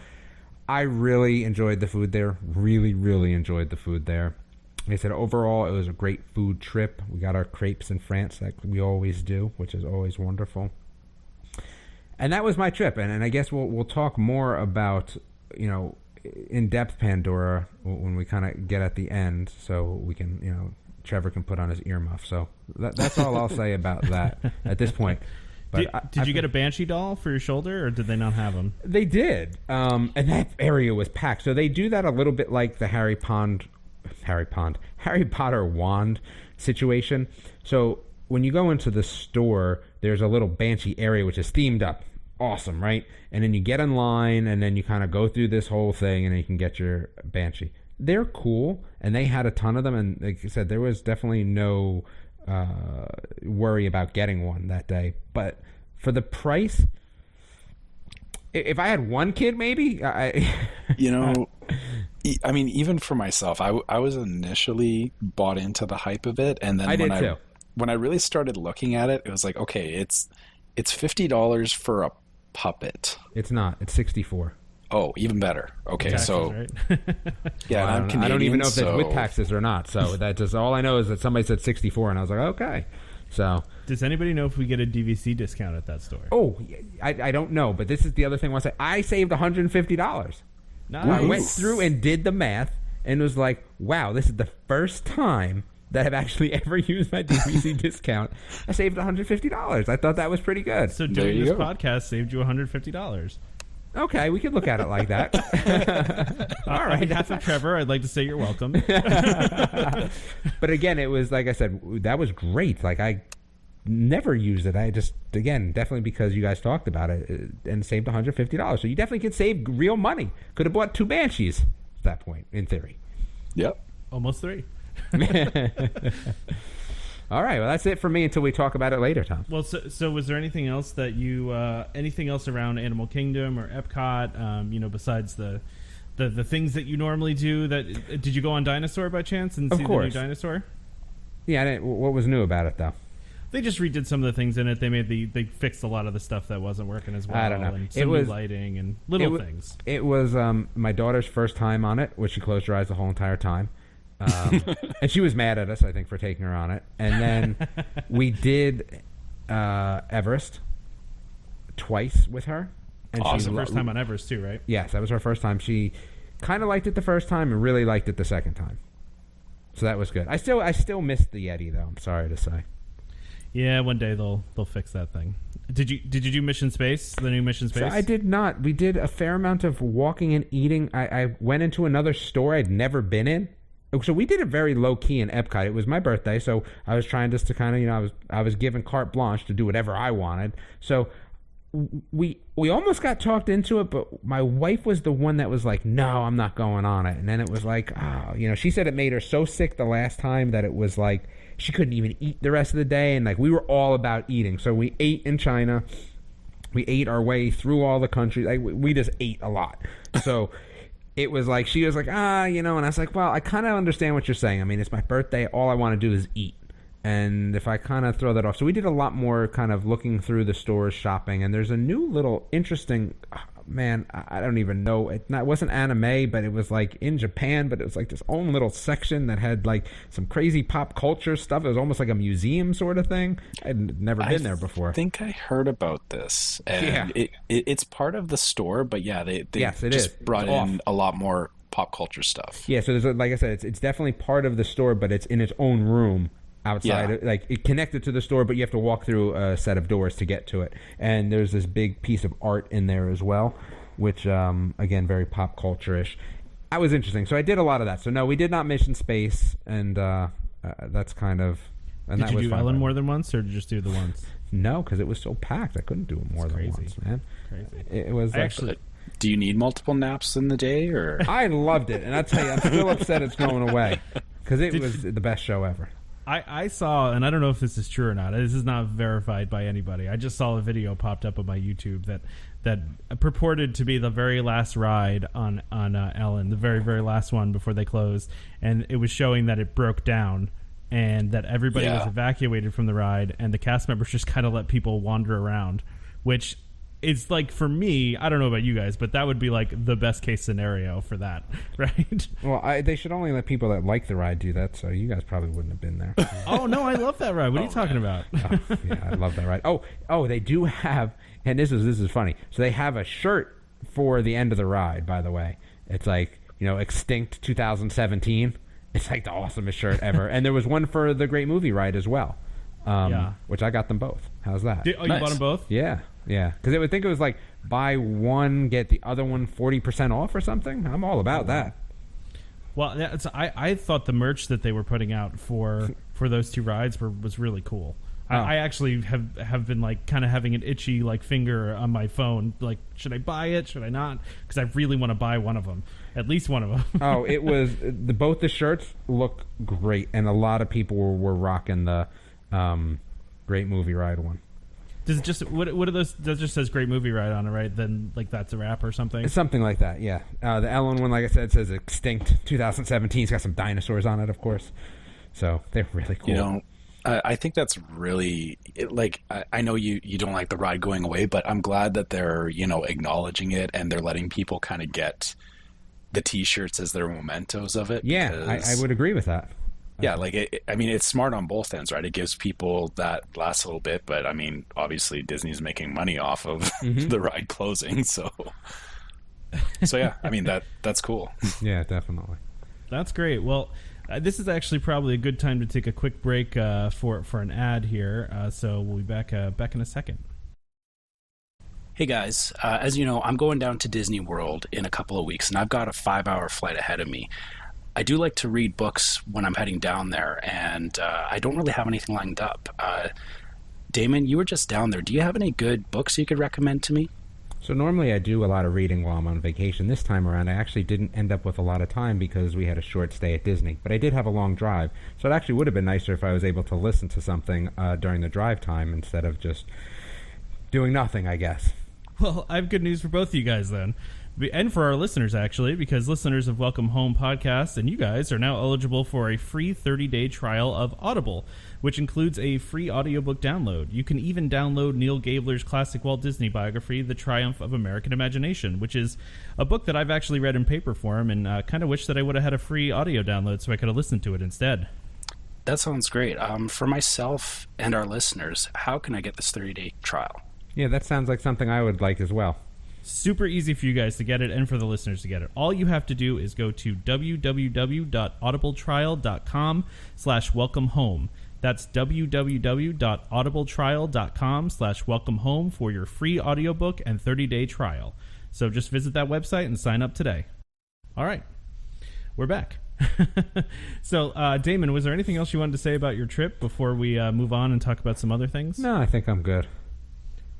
I really enjoyed the food there. Really, really enjoyed the food there. Like I said, overall, it was a great food trip. We got our crepes in France like we always do, which is always wonderful. And that was my trip. And I guess we'll talk more about, in-depth Pandora when we kind of get at the end, so we can, Trevor can put on his earmuff. So that's all I'll say about that at this point. But did you get a Banshee doll for your shoulder, or did they not have them? They did, and that area was packed. So they do that a little bit like the Harry Potter wand situation. So when you go into the store, there's a little Banshee area which is themed up. Awesome, right? And then you get in line, and then you kind of go through this whole thing, and then you can get your Banshee. They're cool, and they had a ton of them, and like I said, there was definitely no worry about getting one that day. But for the price, if I had one kid, maybe even for myself, I was initially bought into the hype of it, and then I did too. When I really started looking at it, it was like, okay, it's $50 for a puppet. It's not. It's $64. Oh, even better. Okay, taxes, so right? yeah, well, I'm Canadian. I don't even know if that's with taxes or not. So that just all I know is that somebody said 64, and I was like, okay. So does anybody know if we get a DVC discount at that store? Oh, I don't know, but this is the other thing I want to say. I saved $150. Nice. I went through and did the math and was like, wow, this is the first time that I've actually ever used my DVC discount. I saved $150. I thought that was pretty good. So doing this podcast saved you $150. Okay, we could look at it like that. All right. On behalf of Trevor, I'd like to say you're welcome. But again, it was, like I said, that was great. Like, I never used it. I just, again, definitely because you guys talked about it, and saved $150. So you definitely could save real money. Could have bought 2 Banshees at that point, in theory. Yep. Almost 3. All right, well, that's it for me until we talk about it later, Tom. Well, so was there anything else that you, anything else around Animal Kingdom or Epcot, besides the things that you normally do? Did you go on Dinosaur by chance and see the new Dinosaur? Yeah, what was new about it, though? They just redid some of the things in it. They fixed a lot of the stuff that wasn't working as well. I don't know. And some new lighting and little things. It was my daughter's first time on it, which she closed her eyes the whole entire time. And she was mad at us, I think, for taking her on it. And then we did Everest twice with her. And awesome. First time on Everest, too, right? Yes, that was her first time. She kind of liked it the first time and really liked it the second time. So that was good. I still missed the Yeti, though, I'm sorry to say. Yeah, one day they'll fix that thing. Did you do Mission Space, the new Mission Space? So I did not. We did a fair amount of walking and eating. I went into another store I'd never been in. So we did it very low key in Epcot. It was my birthday, so I was trying just to kind of, I was given carte blanche to do whatever I wanted. So we almost got talked into it, but my wife was the one that was like, "No, I'm not going on it." And then it was like, she said it made her so sick the last time that it was like she couldn't even eat the rest of the day, and like we were all about eating. So we ate in China. We ate our way through all the countries. Like, we just ate a lot. So it was like, she was like, and I was like, well, I kind of understand what you're saying. I mean, it's my birthday. All I want to do is eat. And if I kind of throw that off. So we did a lot more kind of looking through the stores, shopping. And there's a new little interesting, I don't even know. It wasn't anime, but it was like in Japan, but it was like this own little section that had like some crazy pop culture stuff. It was almost like a museum sort of thing. I'd never been there before. I think I heard about this. And it's part of the store, but they brought in a lot more pop culture stuff. Yeah, so there's, like I said, it's definitely part of the store, but it's in its own room. Outside, like it connected to the store, but you have to walk through a set of doors to get to it. And there's this big piece of art in there as well, which again, very pop culture-ish. That was interesting. So I did a lot of that. So no, we did not Mission Space, and that's kind of. And did that you was do fun. Ellen more than once, or did you just do the once? No, because it was so packed. I couldn't do it more than once, man. Crazy. It was actually. Do you need multiple naps in the day, or? I loved it, and I tell you, I'm still upset it's going away because it was the best show ever. I saw, and I don't know if this is true or not. This is not verified by anybody. I just saw a video popped up on my YouTube that purported to be the very last ride on Ellen, the very, very last one before they closed, and it was showing that it broke down and that everybody was evacuated from the ride, and the cast members just kind of let people wander around, which is like, for me, I don't know about you guys, but that would be like the best case scenario for that, right? Well, they should only let people that like the ride do that, so you guys probably wouldn't have been there. Oh, no, I love that ride. What are you talking about? I love that ride. Oh, they do have, and this is funny. So they have a shirt for the end of the ride, by the way. It's like, Extinct 2017. It's like the awesomest shirt ever. And there was one for the Great Movie Ride as well, which I got them both. How's that? You bought them both? Yeah. Yeah, because they would think it was like buy one, get the other one 40% off or something. I'm all about that. Well, I thought the merch that they were putting out for those two rides was really cool. I actually have been like kind of having an itchy like finger on my phone. Like, should I buy it? Should I not? Because I really want to buy one of them, at least one of them. It was both the shirts look great, and a lot of people were rocking the Great Movie Ride one. Does it just what are those? That just says Great Movie Ride on it, right? Then like that's a wrap or something. It's something like that, yeah. The Ellen one, like I said, says Extinct 2017. It's got some dinosaurs on it, of course. So they're really cool. I think that's really I know you don't like the ride going away, but I'm glad that they're acknowledging it and they're letting people kind of get the T-shirts as their mementos of it. Yeah, I would agree with that. Yeah, it's smart on both ends, right? It gives people that last little bit, but I mean, obviously Disney's making money off of the ride closing, so yeah, I mean that's cool. Yeah, definitely. That's great. Well, this is actually probably a good time to take a quick break for an ad here. So we'll be back in a second. Hey guys, as you know, I'm going down to Disney World in a couple of weeks, and I've got a 5-hour flight ahead of me. I do like to read books when I'm heading down there, and I don't really have anything lined up. Damon, you were just down there. Do you have any good books you could recommend to me? So normally I do a lot of reading while I'm on vacation. This time around, I actually didn't end up with a lot of time because we had a short stay at Disney. But I did have a long drive, so it actually would have been nicer if I was able to listen to something during the drive time instead of just doing nothing, I guess. Well, I have good news for both of you guys then. And for our listeners, actually, because listeners of Welcome Home Podcast and you guys are now eligible for a free 30-day trial of Audible, which includes a free audiobook download. You can even download Neil Gabler's classic Walt Disney biography, The Triumph of American Imagination, which is a book that I've actually read in paper form and kind of wish that I would have had a free audio download so I could have listened to it instead. That sounds great. For myself and our listeners, how can I get this 30-day trial? Yeah, that sounds like something I would like as well. Super easy for you guys to get it and for the listeners to get it. All you have to do is go to www.audibletrial.com/welcomehome. That's www.audibletrial.com/welcomehome for your free audiobook and 30-day trial. So just visit that website and sign up today. All right. We're back. So, Damon, was there anything else you wanted to say about your trip before we move on and talk about some other things? No, I think I'm good.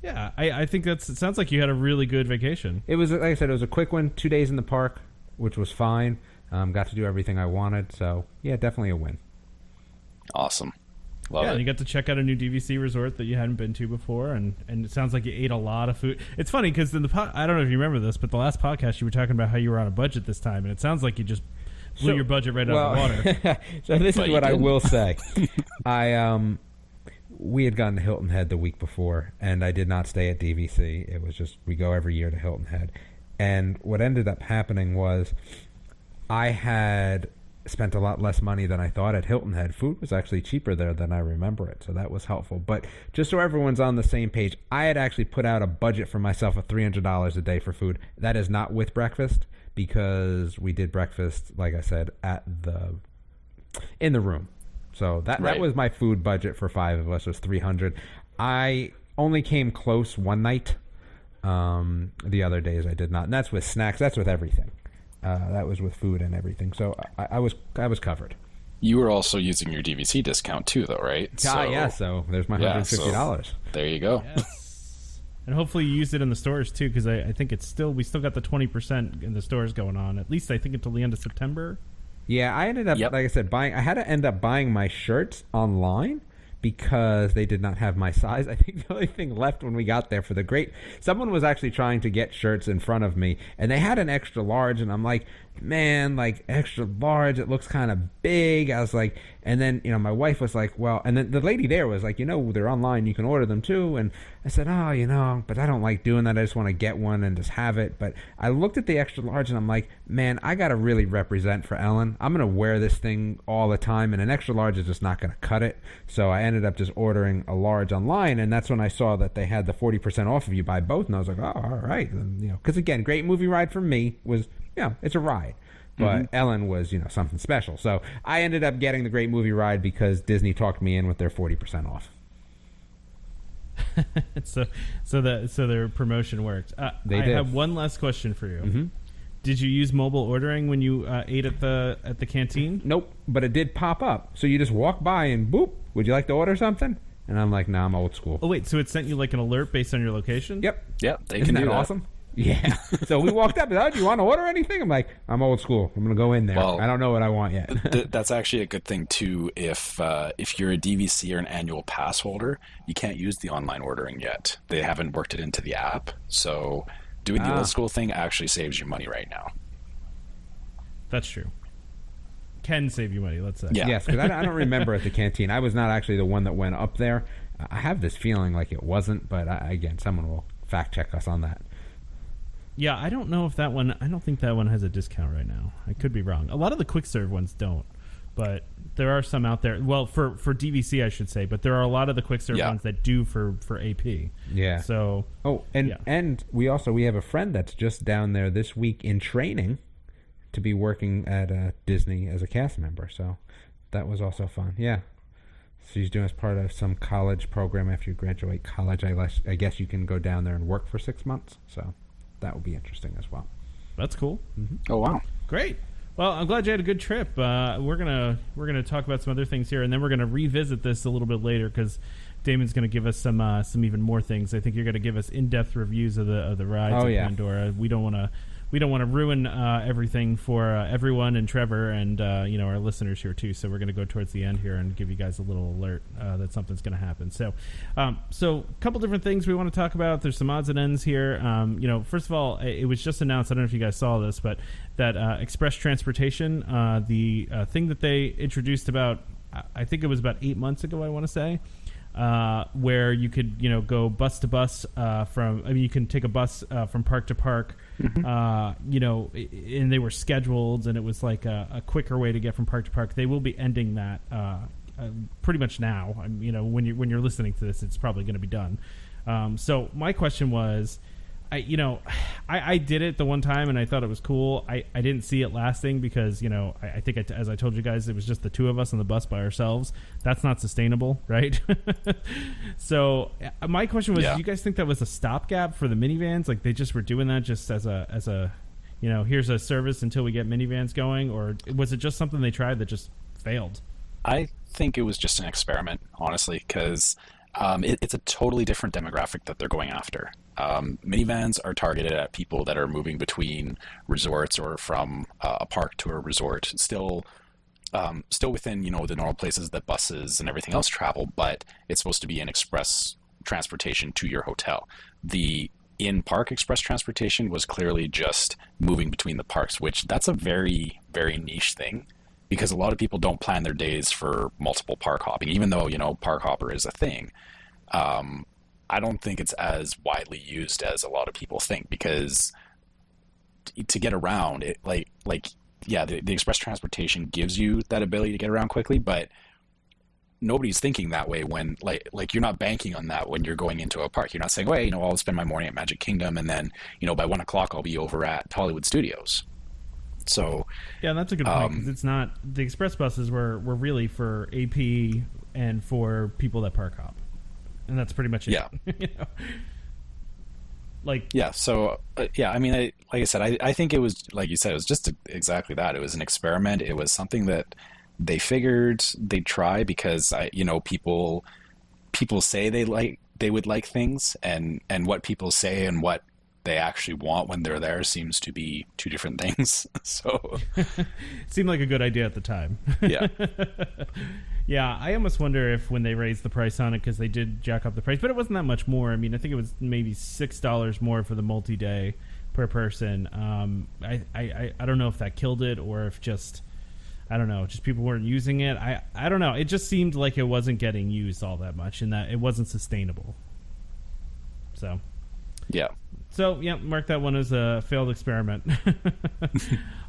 Yeah, I think it sounds like you had a really good vacation. It was, like I said, it was a quick one. 2 days in the park, which was fine. Got to do everything I wanted. So, yeah, definitely a win. Awesome. Love it. And you got to check out a new DVC resort that you hadn't been to before, and it sounds like you ate a lot of food. It's funny because in I don't know if you remember this, but the last podcast you were talking about how you were on a budget this time, and it sounds like you just blew your budget right out of the water. So this is what I will say. We had gone to Hilton Head the week before, and I did not stay at DVC. It was just, we go every year to Hilton Head. And what ended up happening was I had spent a lot less money than I thought at Hilton Head. Food was actually cheaper there than I remember it, so that was helpful. But just so everyone's on the same page, I had actually put out a budget for myself of $300 a day for food. That is not with breakfast, because we did breakfast, like I said, in the room. So that was my food budget for 5 of us, was $300. I only came close one night. The other days I did not, and that's with snacks. That's with everything. That was with food and everything. So I was covered. You were also using your DVC discount too, though, right? Yeah. So there's my $150. There you go. Yes. And hopefully you used it in the stores too, because I think we still got the 20% in the stores going on. At least I think until the end of September. Yeah, I ended up, like I said, I had to end up buying my shirts online because they did not have my size. I think the only thing left when we got there someone was actually trying to get shirts in front of me, and they had an extra large, and I'm like, man, like extra large, it looks kind of big. I was like, and then, my wife was like, well, and then the lady there was like, they're online, you can order them too. And I said, but I don't like doing that. I just want to get one and just have it. But I looked at the extra large and I'm like, man, I got to really represent for Ellen. I'm going to wear this thing all the time, and an extra large is just not going to cut it. So I ended up just ordering a large online, and that's when I saw that they had the 40% off if you buy both. And I was like, oh, all right. Because again, great movie ride for me was, it's a ride. But Ellen was, something special. So I ended up getting the great movie ride because Disney talked me in with their 40% off. so their promotion worked. They did. I have one last question for you. Mm-hmm. Did you use mobile ordering when you ate at the canteen? Nope, but it did pop up. So you just walk by and boop, would you like to order something? And I'm like, nah, I'm old school. Oh wait, so it sent you like an alert based on your location? Yep. They Isn't can that do that. Awesome? Yeah. So we walked up and said, oh, do you want to order anything? I'm like, I'm old school. I'm going to go in there. Well, I don't know what I want yet. That's actually a good thing too. If you're a DVC or an annual pass holder, you can't use the online ordering yet. They haven't worked it into the app. So doing the old school thing actually saves you money right now. That's true. Can save you money, let's say. Yeah. Yes, because I don't remember at the canteen. I was not actually the one that went up there. I have this feeling like it wasn't, but again, someone will fact check us on that. Yeah, I don't know if that one. I don't think that one has a discount right now. I could be wrong. A lot of the quick serve ones don't, but there are some out there. Well, for DVC, I should say, but there are a lot of the quick serve ones that do for AP. Yeah. So. Oh, and we have a friend that's just down there this week in training to be working at Disney as a cast member. So that was also fun. Yeah. She's doing as part of some college program. After you graduate college, I guess you can go down there and work for 6 months. So that will be interesting as well. That's cool. Mm-hmm. Oh, wow. Great. Well, I'm glad you had a good trip. We're gonna talk about some other things here, and then we're gonna revisit this a little bit later because Damon's gonna give us some even more things. I think you're gonna give us in-depth reviews of the rides at Pandora. We don't want to ruin everything for everyone and Trevor and our listeners here too. So we're going to go towards the end here and give you guys a little alert that something's going to happen. So a couple different things we want to talk about. There's some odds and ends here. First of all, it was just announced. I don't know if you guys saw this, but that Express Transportation, the thing that they introduced about, I think it was about 8 months ago, I want to say. Where you could, go bus to bus you can take a bus from park to park, and they were scheduled, and it was like a quicker way to get from park to park. They will be ending that pretty much now. When you're listening to this, it's probably going to be done. So my question was, I did it the one time and I thought it was cool. I didn't see it lasting because, I think as I told you guys, it was just the two of us on the bus by ourselves. That's not sustainable, right? So my question was, do you guys think that was a stopgap for the minivans? Like they just were doing that just as a here's a service until we get minivans going? Or was it just something they tried that just failed? I think it was just an experiment, honestly, because it's a totally different demographic that they're going after. Minivans are targeted at people that are moving between resorts or from a park to a resort, still within, the normal places that buses and everything else travel, but it's supposed to be an express transportation to your hotel. The in-park express transportation was clearly just moving between the parks, which that's a very, very niche thing, because a lot of people don't plan their days for multiple park hopping, even though, park hopper is a thing. I don't think it's as widely used as a lot of people think, because to get around it, the express transportation gives you that ability to get around quickly, but nobody's thinking that way when like you're not banking on that when you're going into a park. You're not saying, well, I'll spend my morning at Magic Kingdom and then, by 1 o'clock I'll be over at Hollywood Studios. So yeah, that's a good point, because it's not, the express buses were really for AP and for people that park hop, and that's pretty much it. Yeah. So like I said, I think it was, like you said, it was just exactly that. It was an experiment. It was something that they figured they'd try because people say they would like things, and what people say and what they actually want when they're there seems to be two different things. So it seemed like a good idea at the time. Yeah. Yeah, I almost wonder if when they raised the price on it, because they did jack up the price, but it wasn't that much more. I mean, I think it was maybe $6 more for the multi-day per person. I don't know if that killed it or if just, I don't know, just people weren't using it. I don't know. It just seemed like it wasn't getting used all that much and that it wasn't sustainable. So, yeah. So, yeah, mark that one as a failed experiment.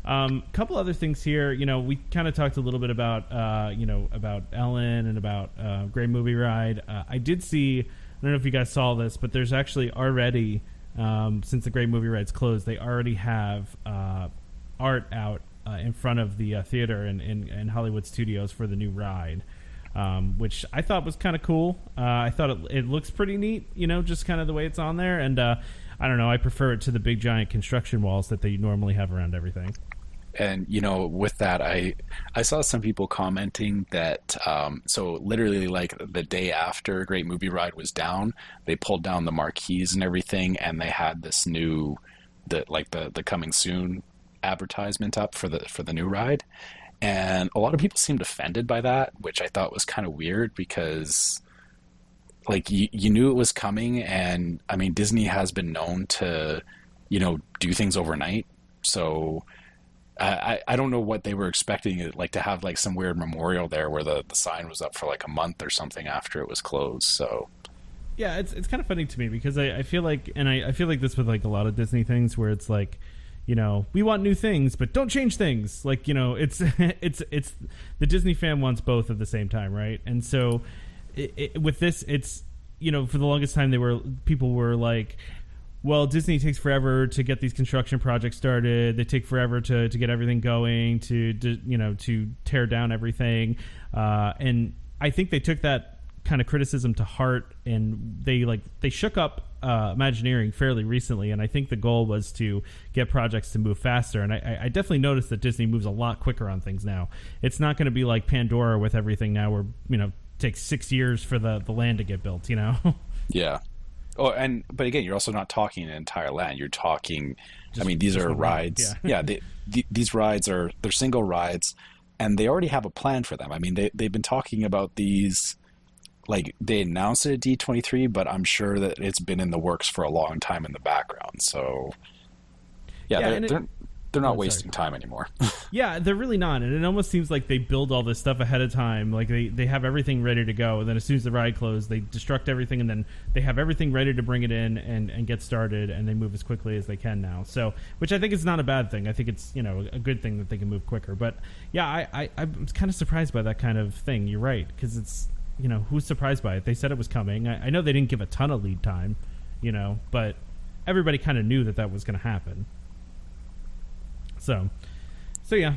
Couple other things here. We kind of talked a little bit about, about Ellen and about Great Movie Ride. I did see, I don't know if you guys saw this, but there's actually already, since the Great Movie Ride's closed, they already have art out in front of the theater in Hollywood Studios for the new ride. Which I thought was kind of cool. I thought it looks pretty neat, just kind of the way it's on there. And I don't know, I prefer it to the big giant construction walls that they normally have around everything. And, with that, I saw some people commenting that, so literally like the day after Great Movie Ride was down, they pulled down the marquees and everything, and they had this new, the coming soon advertisement up for the new ride. And a lot of people seemed offended by that, which I thought was kind of weird because, you knew it was coming, and I mean, Disney has been known to, do things overnight. So I don't know what they were expecting, to have some weird memorial there where the sign was up for a month or something after it was closed. So yeah, it's kind of funny to me because I feel like, and I feel like this with a lot of Disney things where it's we want new things, but don't change things. It's the Disney fan wants both at the same time, right? And so with this, it's, for the longest time people were like, well, Disney takes forever to get these construction projects started. They take forever to get everything going, to tear down everything. And I think they took that kind of criticism to heart, and they shook up Imagineering fairly recently, and I think the goal was to get projects to move faster. And I definitely noticed that Disney moves a lot quicker on things now. It's not going to be like Pandora with everything now, where it takes 6 years for the land to get built. Yeah. Oh, but again, you're also not talking an entire land. You're talking, these are rides. Yeah, these rides they're single rides, and they already have a plan for them. They've been talking about these. They announced it at D23, but I'm sure that it's been in the works for a long time in the background. So, they're not wasting time anymore. Yeah, they're really not. And it almost seems like they build all this stuff ahead of time. They have everything ready to go. And then as soon as the ride closed, they destruct everything. And then they have everything ready to bring it in and get started. And they move as quickly as they can now. So, which I think is not a bad thing. I think it's, a good thing that they can move quicker. But yeah, I'm kind of surprised by that kind of thing. You're right. Because it's, who's surprised by it? They said it was coming. I know they didn't give a ton of lead time, but everybody kind of knew that was going to happen. So yeah,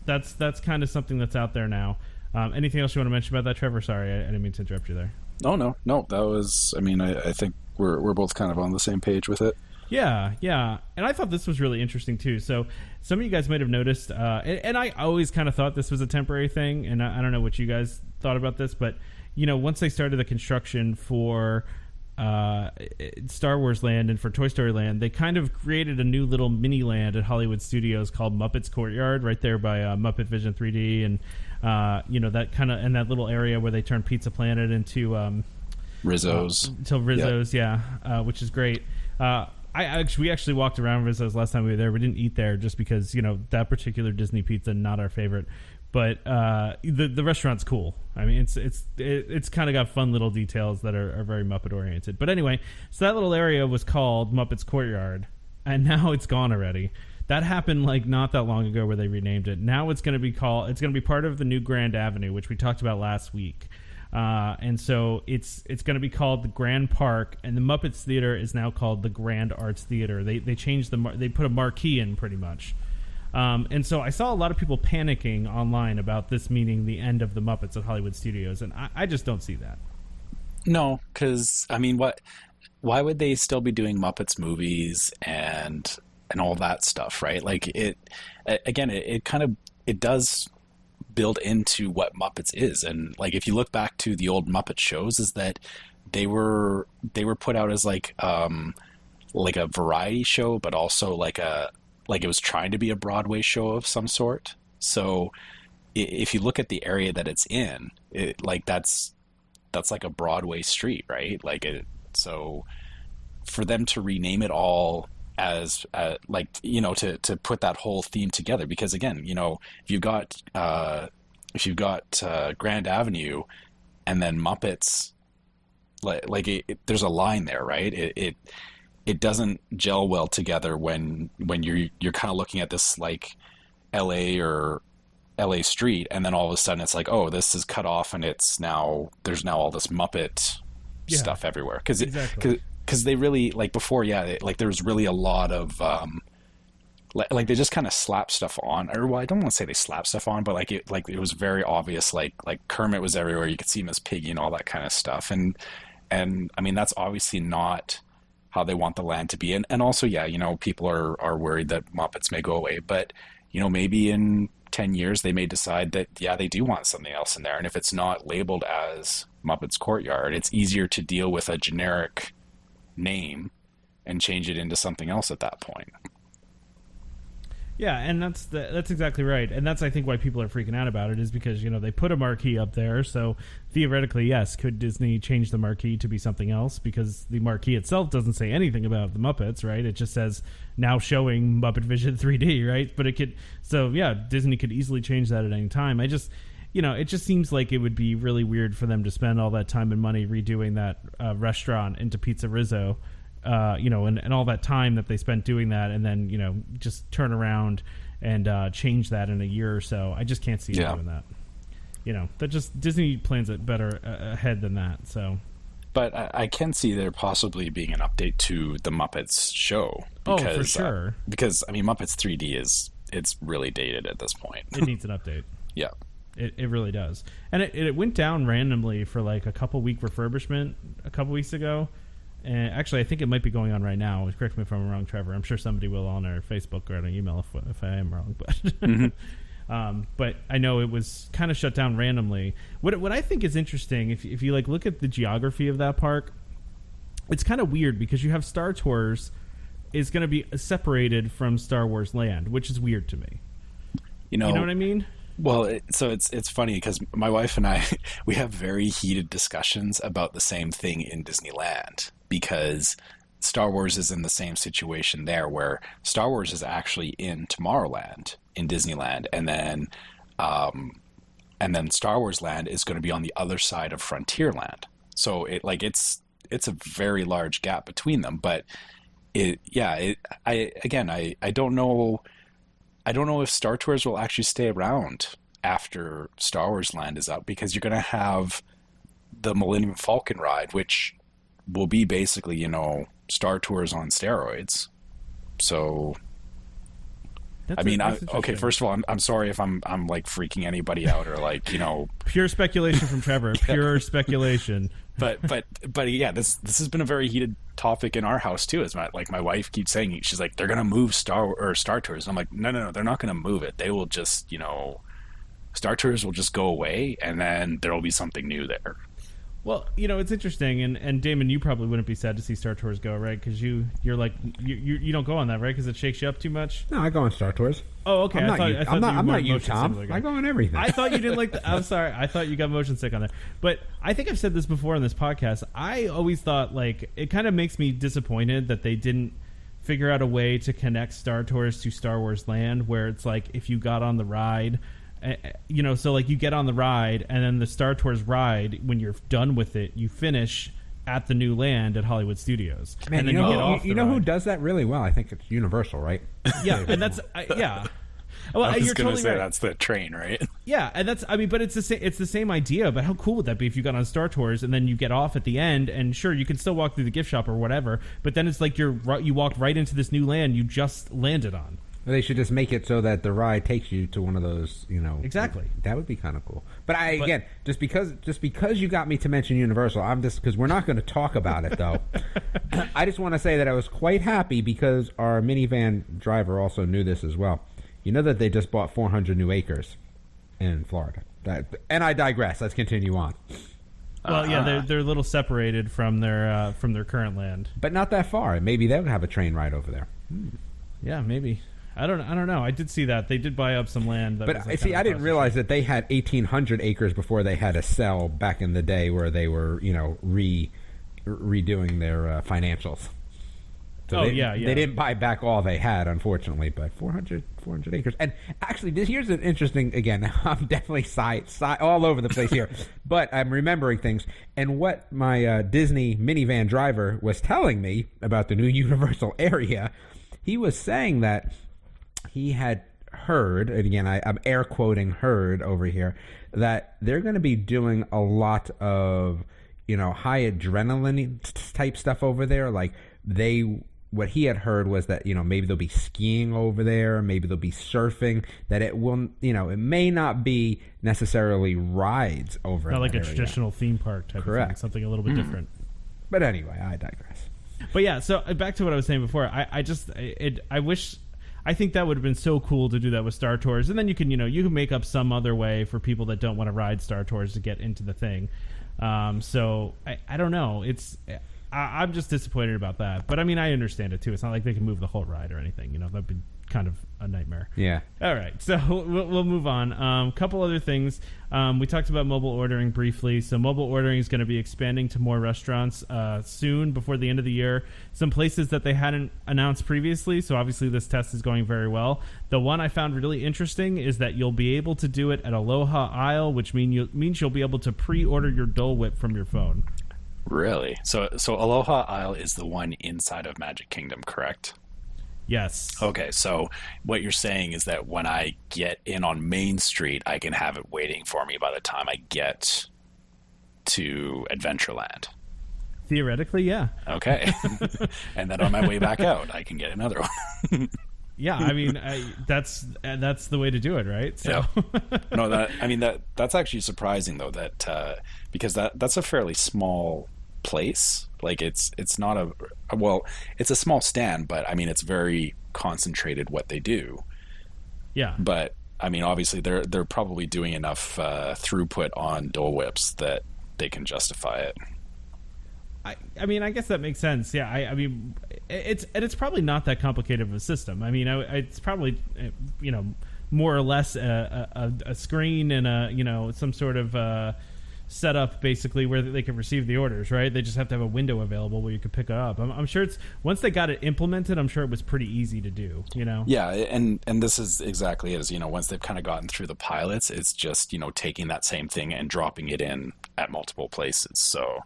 that's kind of something that's out there now. Anything else you want to mention about that, Trevor? Sorry, I didn't mean to interrupt you there. No. That was. I mean, I think we're both kind of on the same page with it. Yeah, and I thought this was really interesting too. So some of you guys might have noticed, and I always kind of thought this was a temporary thing, and I don't know what you guys thought about this, but once they started the construction for Star Wars Land and for Toy Story Land, they kind of created a new little mini land at Hollywood Studios called Muppets Courtyard, right there by Muppet Vision 3D, and that kind of, and that little area where they turned Pizza Planet into Rizzo's, which is great. We actually walked around Rizzo's last time we were there. We didn't eat there just because that particular Disney pizza, not our favorite, but the restaurant's cool. I mean, it's kind of got fun little details that are very Muppet oriented. But anyway, so that little area was called Muppets Courtyard, and now it's gone already. That happened like not that long ago where they renamed it. Now it's going to be part of the new Grand Avenue, which we talked about last week. And so it's going to be called the Grand Park, and the Muppets Theater is now called the Grand Arts Theater. They changed they put a marquee in pretty much. And so I saw a lot of people panicking online about this meaning the end of the Muppets at Hollywood Studios, and I just don't see that. No, because I mean, why would they still be doing Muppets movies and all that stuff, right? Like it does build into what Muppets is, and like if you look back to the old Muppet shows, is that they were put out as like a variety show, but also like it was trying to be a Broadway show of some sort. So if you look at the area that it's in, that's like a Broadway street, right? So for them to rename it all as to put that whole theme together, because again, if you've got Grand Avenue and then Muppets, there's a line there, right? It doesn't gel well together when you're kind of looking at this like LA street, and then all of a sudden it's like, oh, this is cut off, and there's now all this Muppet stuff everywhere, because they really, like before, there was really a lot of they just kind of slap stuff on, or well, I don't want to say they slap stuff on, but it was very obvious, like Kermit was everywhere, you could see him as Piggy and all that kind of stuff, and I mean that's obviously not how they want the land to be, and also people are worried that Muppets may go away, but maybe in 10 years they may decide that they do want something else in there, and if it's not labeled as Muppets Courtyard, it's easier to deal with a generic name and change it into something else at that point. Yeah, and that's exactly right, and that's I think why people are freaking out about it, is because they put a marquee up there. So theoretically, yes, could Disney change the marquee to be something else? Because the marquee itself doesn't say anything about the Muppets, right? It just says now showing Muppet Vision 3D, right? But it could, so yeah, Disney could easily change that at any time. It just seems like it would be really weird for them to spend all that time and money redoing that restaurant into Pizza Rizzo. And all that time that they spent doing that, and then just turn around and change that in a year or so. I just can't see them doing that. That just Disney plans it better ahead than that. So, but I can see there possibly being an update to the Muppets show. Because, for sure. Because I mean, Muppets 3D it's really dated at this point. It needs an update. Yeah. It really does, and it went down randomly for like a couple week refurbishment a couple weeks ago. And actually, I think it might be going on right now. Correct me if I'm wrong, Trevor. I'm sure somebody will on our Facebook or on an email if I am wrong. But but I know it was kind of shut down randomly. What I think is interesting, if you look at the geography of that park, it's kind of weird because you have Star Tours is going to be separated from Star Wars Land, which is weird to me. You know what I mean? Well, so it's funny because my wife and I, we have very heated discussions about the same thing in Disneyland, because Star Wars is in the same situation there, where Star Wars is actually in Tomorrowland in Disneyland, and then Star Wars Land is going to be on the other side of Frontierland. So it's a very large gap between them, but I don't know. I don't know if Star Tours will actually stay around after Star Wars Land is up, because you're going to have the Millennium Falcon ride, which will be basically, Star Tours on steroids. So, okay. First of all, I'm sorry if I'm like freaking anybody out or like, you know, pure speculation from Trevor. Pure speculation. But yeah, this has been a very heated topic in our house too. Is my wife keeps saying, she's like, they're gonna move Star Tours. And I'm like, no, they're not gonna move it. They will just, you know, Star Tours will just go away, and then there will be something new there. Well, you know, it's interesting, and Damon, you probably wouldn't be sad to see Star Tours go, right? Because you're like you don't go on that, right? Because it shakes you up too much. No, I go on Star Tours. Oh, okay. I'm not you, Tom. I go on everything. I thought you didn't like. I'm sorry. I thought you got motion sick on there. But I think I've said this before on this podcast. I always thought like it kind of makes me disappointed that they didn't figure out a way to connect Star Tours to Star Wars Land, where it's like if you got on the ride. You know, so like you get on the ride, and then the Star Tours ride, when you're done with it, you finish at the new land at Hollywood Studios. Man, and then you know, get off you know who does that really well? I think it's Universal, right? Yeah, and that's yeah. Well, I was you're going to totally say right. That's the train, right? Yeah, and that's but it's the same idea. But how cool would that be if you got on Star Tours and then you get off at the end, and sure you can still walk through the gift shop or whatever, but then it's like you walk right into this new land you just landed on. They should just make it so that the ride takes you to one of those, you know. Exactly. That would be kind of cool. But again, just because you got me to mention Universal, I'm just because we're not going to talk about it though. I just want to say that I was quite happy because our minivan driver also knew this as well. You know that they just bought 400 new acres in Florida. And I digress. Let's continue on. Well, yeah, they're a little separated from their current land, but not that far. Maybe they'll have a train ride over there. Yeah, maybe. I don't know. I did see that they did buy up some land. But see, I didn't realize that they had 1,800 acres before they had a sell back in the day, where they were, you know, redoing their financials. So they didn't buy back all they had, unfortunately, but 400 acres. And actually, here's an interesting. Again, I'm definitely all over the place here, but I'm remembering things. And what my Disney minivan driver was telling me about the new Universal area, he was saying that he had heard, and again, I'm air quoting heard over here, that they're going to be doing a lot of, you know, high adrenaline type stuff over there. Like what he had heard was that, you know, maybe they'll be skiing over there, maybe they'll be surfing, that it will, you know, it may not be necessarily rides over there. Not like a traditional theme park type of thing, something a little bit different. But anyway, I digress. But yeah, so back to what I was saying before. I think that would have been so cool to do that with Star Tours, and then you can make up some other way for people that don't want to ride Star Tours to get into the thing. So I don't know. I'm just disappointed about that, but I mean I understand it too. It's not like they can move the whole ride or anything. You know, that'd be kind of a nightmare. Yeah. All right, so we'll move on. Couple other things. We talked about mobile ordering briefly. So mobile ordering is going to be expanding to more restaurants soon, before the end of the year. Some places that they hadn't announced previously, so obviously this test is going very well. The one I found really interesting is that you'll be able to do it at Aloha Isle, which means you'll be able to pre-order your Dole Whip from your phone. Really? So Aloha Isle is the one inside of Magic Kingdom, correct? Yes. Okay, so what you're saying is that when I get in on Main Street, I can have it waiting for me by the time I get to Adventureland. Theoretically, yeah. Okay. And then on my way back out, I can get another one. Yeah, I mean, that's the way to do it, right? So. Yeah. No, that's actually surprising though, that because that's a fairly small place. Like it's not it's a small stand, but I mean it's very concentrated what they do. Yeah. But I mean obviously they're probably doing enough throughput on Dole Whips that they can justify it. I mean, I guess that makes sense. Yeah, I mean, it's probably not that complicated of a system. I mean, it's probably, you know, more or less a screen and some sort of setup basically where they can receive the orders, right? They just have to have a window available where you could pick it up. I'm sure once they got it implemented, I'm sure it was pretty easy to do, you know? Yeah, and this is exactly it. Is, you know, once they've kind of gotten through the pilots, it's just, you know, taking that same thing and dropping it in at multiple places. So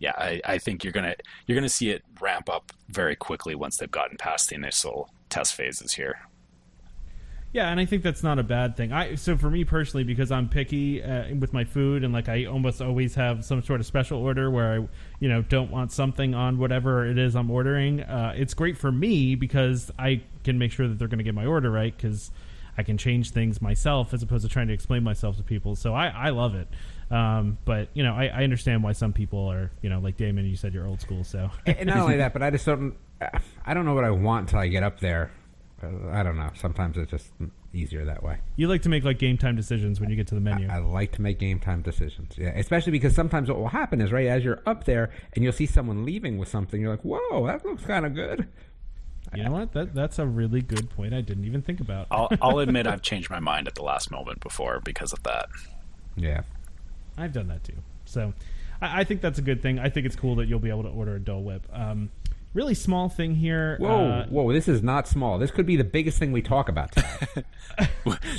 yeah, I think you're gonna see it ramp up very quickly once they've gotten past the initial test phases here. Yeah, and I think that's not a bad thing. So for me personally, because I'm picky with my food, and like I almost always have some sort of special order where I, don't want something on whatever it is I'm ordering. It's great for me because I can make sure that they're going to get my order right, because I can change things myself as opposed to trying to explain myself to people. So I love it. But I understand why some people are, like Damon, you said you're old school. So and not only that, but I don't know what I want till I get up there. I don't know. Sometimes it's just easier that way. You like to make like game time decisions when you get to the menu. I like to make game time decisions. Yeah, especially because sometimes what will happen is, right, as you're up there and you'll see someone leaving with something, you're like, whoa, that looks kind of good. You know what? That's a really good point. I didn't even think about. I'll admit I've changed my mind at the last moment before because of that. Yeah, I've done that too. So I think that's a good thing. I think it's cool that you'll be able to order a Dole Whip. Really small thing here. Whoa! This is not small. This could be the biggest thing we talk about today.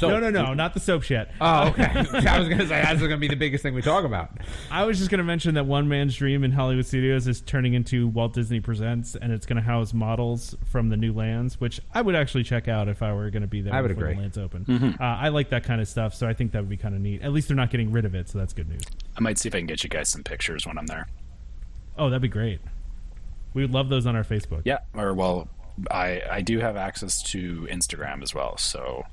No, not the soaps yet. Oh, okay. I was going to say that's going to be the biggest thing we talk about. I was just going to mention that One Man's Dream in Hollywood Studios is turning into Walt Disney Presents, and it's going to house models from the new lands, which I would actually check out if I were going to be there. I would before agree. The lands open. I like that kind of stuff, so I think that would be kind of neat. At least they're not getting rid of it, so that's good news. I might see if I can get you guys some pictures when I'm there. Oh, that'd be great. We would love those on our Facebook. Yeah, I do have access to Instagram as well, so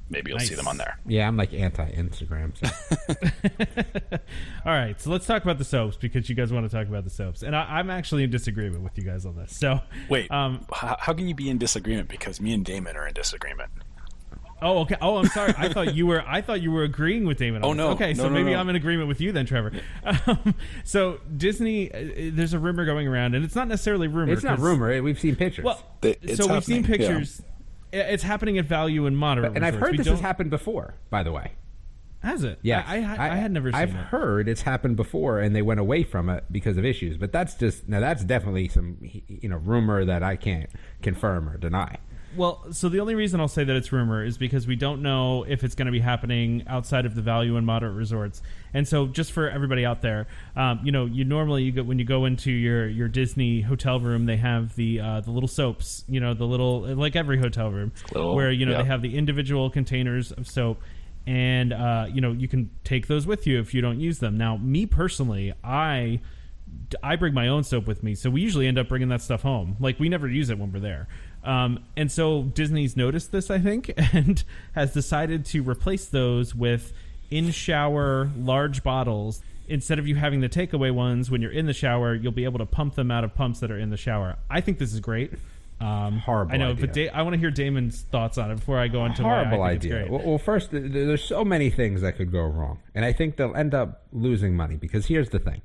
maybe you'll see them on there. Yeah, I'm like anti-Instagram. So. All right, so let's talk about the soaps, because you guys want to talk about the soaps, and I'm actually in disagreement with you guys on this. So wait, how can you be in disagreement? Because me and Damon are in disagreement. Oh, okay. Oh, I'm sorry. I thought you were agreeing with Damon. Oh, no. Okay, so maybe I'm in agreement with you then, Trevor. So Disney, there's a rumor going around, and it's not necessarily rumor. It's not rumor. We've seen pictures. Well, we've seen pictures. Yeah. It's happening at value and moderate. And I've heard this has happened before, by the way. Has it? Yeah, I had never seen it. I've heard it's happened before, and they went away from it because of issues. But that's definitely some rumor that I can't confirm or deny. Well, so the only reason I'll say that it's rumor is because we don't know if it's going to be happening outside of the value and moderate resorts. And so, just for everybody out there, you normally when you go into your Disney hotel room, they have the little soaps, the little, like every hotel room, where they have the individual containers of soap, and you can take those with you if you don't use them. Now, me personally, I bring my own soap with me, so we usually end up bringing that stuff home. Like, we never use it when we're there. And so Disney's noticed this, I think, and has decided to replace those with in-shower large bottles. Instead of you having the takeaway ones when you're in the shower, you'll be able to pump them out of pumps that are in the shower. I think this is great. Horrible. I know, idea. But I want to hear Damon's thoughts on it before I go into horrible why I think idea. it's great. Well, first, there's so many things that could go wrong, and I think they'll end up losing money, because here's the thing.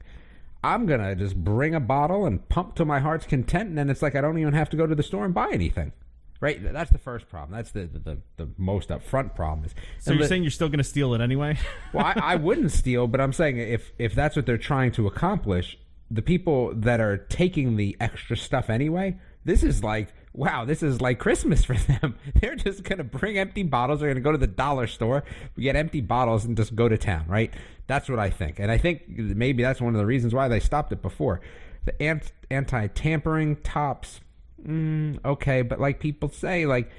I'm going to just bring a bottle and pump to my heart's content, and then it's like I don't even have to go to the store and buy anything. Right? That's the first problem. That's the most upfront problem. So you're saying you're still going to steal it anyway? Well, I wouldn't steal, but I'm saying if that's what they're trying to accomplish, the people that are taking the extra stuff anyway, this is like Christmas for them. They're just going to bring empty bottles. They're going to go to the dollar store, get empty bottles, and just go to town, right? That's what I think. And I think maybe that's one of the reasons why they stopped it before. The anti-tampering tops, okay, but like people say, like,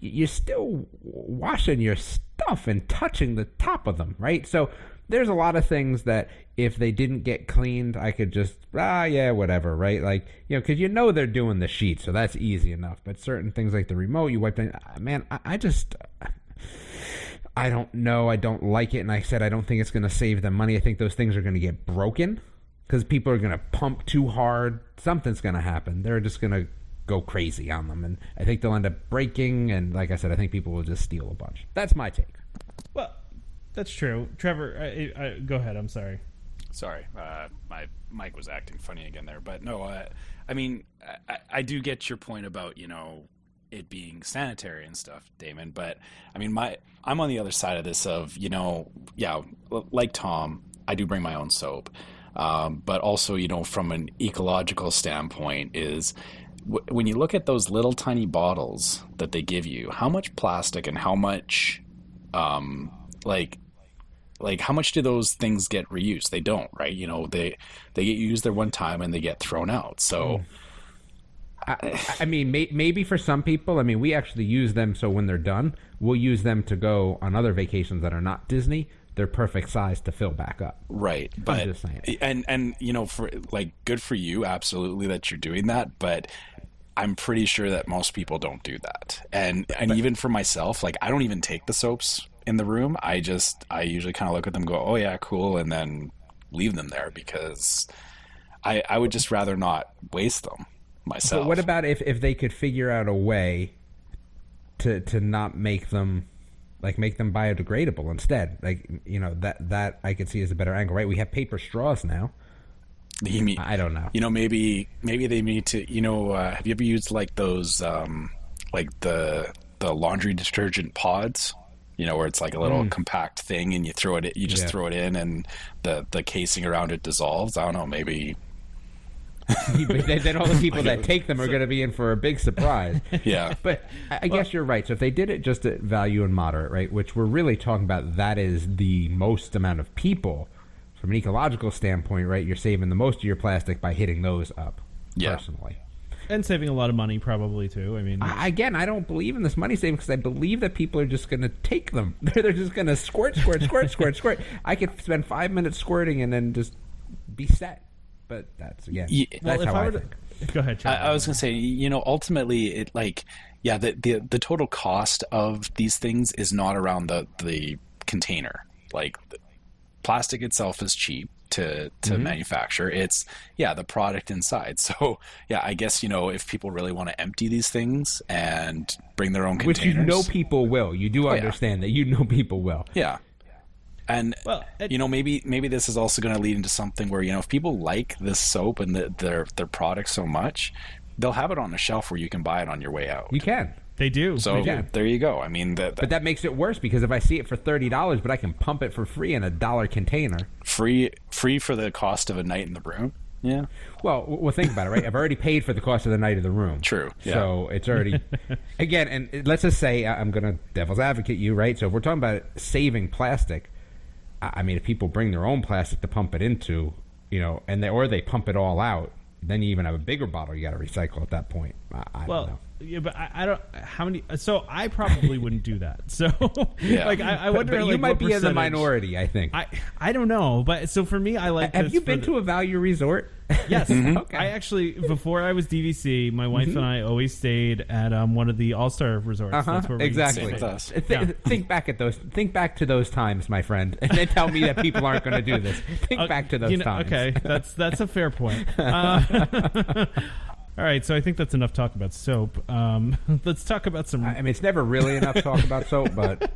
you're still washing your stuff and touching the top of them, right? So there's a lot of things that if they didn't get cleaned, I could just, whatever, right? Like, because they're doing the sheet, so that's easy enough. But certain things like the remote, you wipe in, man, I don't know. I don't like it. And I said I don't think it's going to save them money. I think those things are going to get broken because people are going to pump too hard. Something's going to happen. They're just going to go crazy on them. And I think they'll end up breaking. And like I said, I think people will just steal a bunch. That's my take. Well, that's true. Trevor, go ahead. I'm sorry. Sorry. My mic was acting funny again there. But no, I do get your point about, it being sanitary and stuff, Damon. But I mean, I'm on the other side of this of, like Tom, I do bring my own soap. But also, from an ecological standpoint is when you look at those little tiny bottles that they give you, how much plastic and how much, like how much do those things get reused? They don't, right? They get used there one time and they get thrown out. So I mean, maybe for some people, I mean, we actually use them so when they're done, we'll use them to go on other vacations that are not Disney. They're perfect size to fill back up. Right. But I'm just saying. And you know, for like, good for you, absolutely, that you're doing that, but I'm pretty sure that most people don't do that. And even for myself, like, I don't even take the soaps in the room. I usually kind of look at them, go, oh yeah, cool, and then leave them there, because I would just rather not waste them myself. But what about if they could figure out a way to not make them, like, make them biodegradable instead? Like, you know, that I could see as a better angle, right? We have paper straws now. I don't know. You know, maybe they need to, you know, have you ever used like those, like the laundry detergent pods? You know, where it's like a little compact thing, and you throw it, you just throw it in, and the casing around it dissolves. I don't know, maybe. But then all the people that take them are going to be in for a big surprise. Yeah. But I guess you're right. So if they did it just at value and moderate, right, which we're really talking about, that is the most amount of people. From an ecological standpoint, right, you're saving the most of your plastic by hitting those up, personally. And saving a lot of money, probably, too. I mean, again, I don't believe in this money saving, because I believe that people are just going to take them. They're just going to squirt. I could spend 5 minutes squirting and then just be set. But that's, again, that's how I think. Go ahead, Chad. I was going to say, you know, ultimately, it, like, yeah, the total cost of these things is not around the container. Like, the plastic itself is cheap to manufacture. It's, the product inside. So, I guess, you know, if people really want to empty these things and bring their own containers. Which you know people will. You do understand that. You know people will. Yeah. And, you know, maybe this is also going to lead into something where, you know, if people like this soap and their product so much, they'll have it on a shelf where you can buy it on your way out. You can. They do. So there you go. I mean, but that makes it worse, because if I see it for $30, but I can pump it for free in a $1 container. Free for the cost of a night in the room. Yeah. Well, think about it, right? I've already paid for the cost of the night of the room. True. Yeah. So it's already, again, and let's just say I'm going to devil's advocate you, right? So if we're talking about saving plastic, I mean, if people bring their own plastic to pump it into, you know, or they pump it all out, then you even have a bigger bottle you got to recycle at that point. I don't know. Yeah, but I don't. How many? So I probably wouldn't do that. So like, I wonder. But you might be in the minority. I think. I don't know. But so for me, I like. Have you been to a value resort? Yes. Okay. I actually, before I was DVC, my wife and I always stayed at one of the All-Star resorts. That's where we exactly. Think back at those. Think back to those times, my friend, and then tell me that people aren't going to do this. Think back to those times. Okay, that's a fair point. All right, so I think that's enough talk about soap. Let's talk about some. I mean, it's never really enough talk about soap, but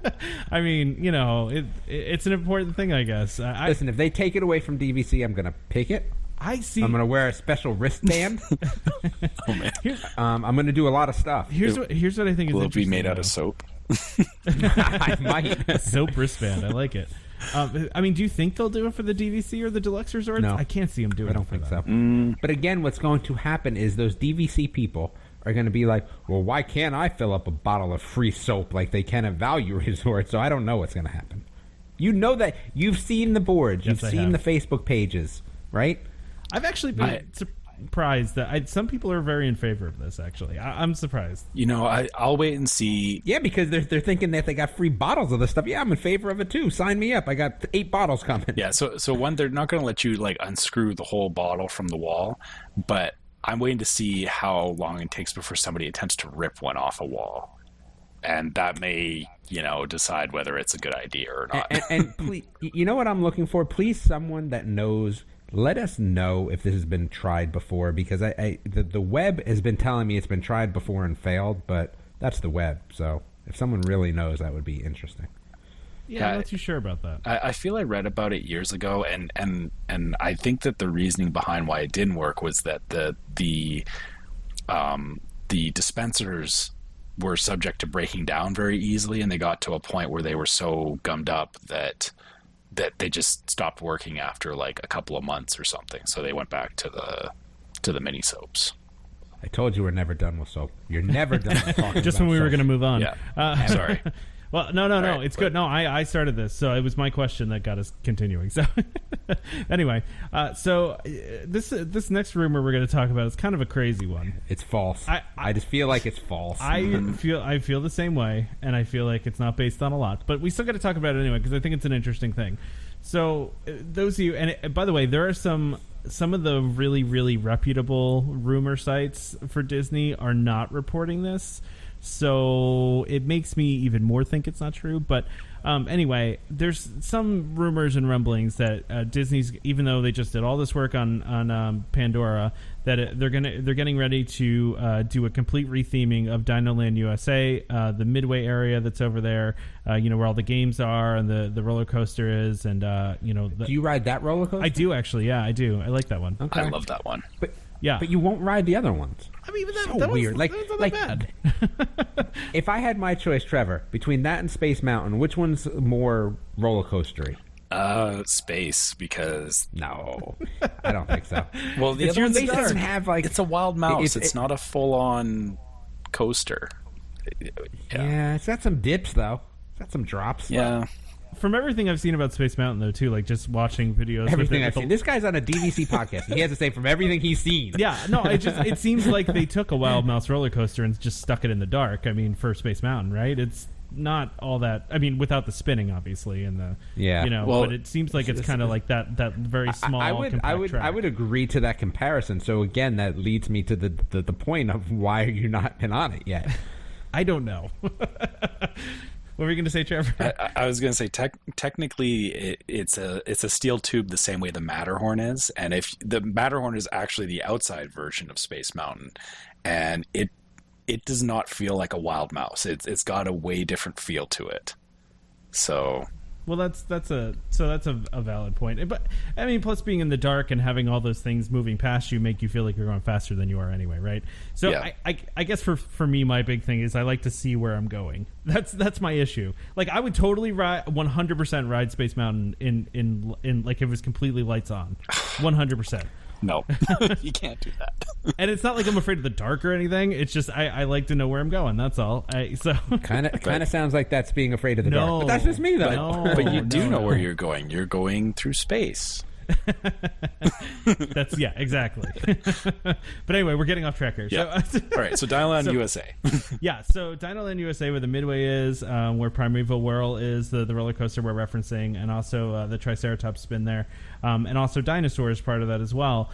I mean, you know, it's an important thing, I guess. Listen, if they take it away from DVC, I'm going to pick it. I see. I'm going to wear a special wristband. Oh man! I'm going to do a lot of stuff. Here's what I think is will interesting. Will it be made out of soap? I might. A soap wristband. I like it. I mean, do you think they'll do it for the DVC or the deluxe resorts? No. I can't see them doing it. I don't think so. But again, what's going to happen is those DVC people are going to be like, well, why can't I fill up a bottle of free soap like they can at value resorts? So I don't know what's going to happen. You know that. You've seen the boards. Yes, You've seen the Facebook pages, right? I've actually been surprised that some people are very in favor of this. Actually, I'm surprised. You know, I'll wait and see. Yeah, because they're thinking that they got free bottles of this stuff. Yeah, I'm in favor of it too. Sign me up. I got 8 bottles coming. Yeah, so one, they're not going to let you like unscrew the whole bottle from the wall, but I'm waiting to see how long it takes before somebody attempts to rip one off a wall, and that may, you know, decide whether it's a good idea or not. And please, you know what I'm looking for? Please, someone that knows. Let us know if this has been tried before, because the web has been telling me it's been tried before and failed, but that's the web. So if someone really knows, that would be interesting. Yeah, I'm not too sure about that. I feel I read about it years ago, and I think that the reasoning behind why it didn't work was that the dispensers were subject to breaking down very easily, and they got to a point where they were so gummed up that they just stopped working after like a couple of months or something. So they went back to the mini soaps. I told you we're never done with soap. You're never done with talking just about when we were soap. going to move on. Yeah. Sorry. Well, no, Right, it's good. No, I started this, so it was my question that got us continuing. So, anyway, this next rumor we're going to talk about is kind of a crazy one. It's false. I just feel like it's false. I feel the same way, and I feel like it's not based on a lot, but we still got to talk about it anyway because I think it's an interesting thing. So, those of you, and by the way, there are some of the really, really reputable rumor sites for Disney are not reporting this. So it makes me even more think it's not true. But anyway, there's some rumors and rumblings that Disney's, even though they just did all this work on Pandora, that they're getting ready to do a complete retheming of Dinoland USA, the Midway area that's over there, where all the games are and the roller coaster is, and do you ride that roller coaster? I do actually. Yeah, I do. I like that one. Okay. I love that one. But you won't ride the other ones. I mean, That weird. That's not that bad. If I had my choice, Trevor, between that and Space Mountain, which one's more roller coastery? Space, because no, I don't think so. Well, the other one doesn't have like it's a wild mouse. It's not a full-on coaster. Yeah, it's got some dips though. It's got some drops. Yeah. From everything I've seen about Space Mountain, though, too, like just watching videos. Everything I've seen. This guy's on a DVC podcast. He has to say from everything he's seen. Yeah, no, it seems like they took a Wild Mouse roller coaster and just stuck it in the dark. I mean, for Space Mountain, right? It's not all that. I mean, without the spinning, obviously, and the but it seems like it's kind of like that very small. I would agree to that comparison. So again, that leads me to the point of why are you not been on it yet? I don't know. What were you going to say, Trevor? I was going to say technically it's a steel tube the same way the Matterhorn is, and if the Matterhorn is actually the outside version of Space Mountain, and it does not feel like a wild mouse. It's got a way different feel to it. So. Well, that's a valid point. But I mean, plus being in the dark and having all those things moving past you make you feel like you're going faster than you are anyway, right? So yeah. I guess for me, my big thing is I like to see where I'm going. That's my issue. Like I would totally 100% ride Space Mountain in like if it was completely lights on, 100%. No, you can't do that. And it's not like I'm afraid of the dark or anything. It's just I like to know where I'm going. That's all. Kind of sounds like that's being afraid of the dark. But that's just me, though. But you do know where you're going. You're going through space. That's exactly. But anyway, we're getting off track here. Yeah. So, all right, so Dinoland USA. Yeah, so Dinoland USA, where the Midway is, where Primeval Whirl is, the roller coaster we're referencing, and also the Triceratops spin there, and also Dinosaur is part of that as well.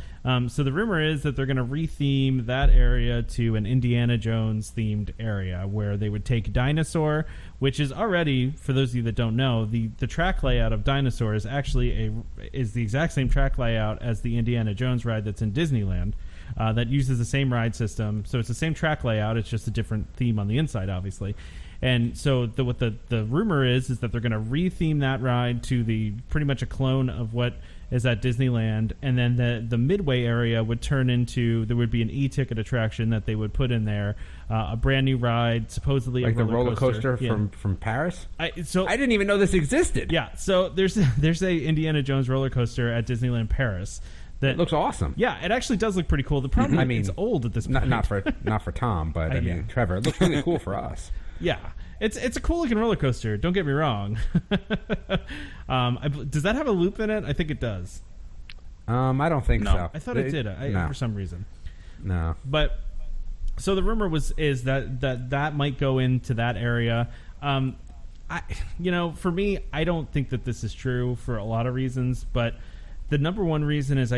So the rumor is that they're going to retheme that area to an Indiana Jones themed area, where they would take Dinosaur, which is already, for those of you that don't know, the track layout of Dinosaur is actually is the exact same track layout as the Indiana Jones ride that's in Disneyland, that uses the same ride system. So it's the same track layout. It's just a different theme on the inside, obviously. And so what the rumor is that they're going to retheme that ride to the pretty much a clone of what is at Disneyland, and then the Midway area would turn into, there would be an e-ticket attraction that they would put in there, a brand new ride, supposedly like a roller coaster from Paris. I didn't even know this existed. Yeah, so there's a Indiana Jones roller coaster at Disneyland Paris. That looks awesome. Yeah, it actually does look pretty cool. The problem is it's old at this point. Not for Tom, but I mean Trevor. It looks really cool for us. Yeah, it's a cool looking roller coaster. Don't get me wrong. Does that have a loop in it? I think it does. I don't think so. I thought it did. For some reason. No. But so the rumor is that might go into that area. For me, I don't think that this is true for a lot of reasons, but the number one reason is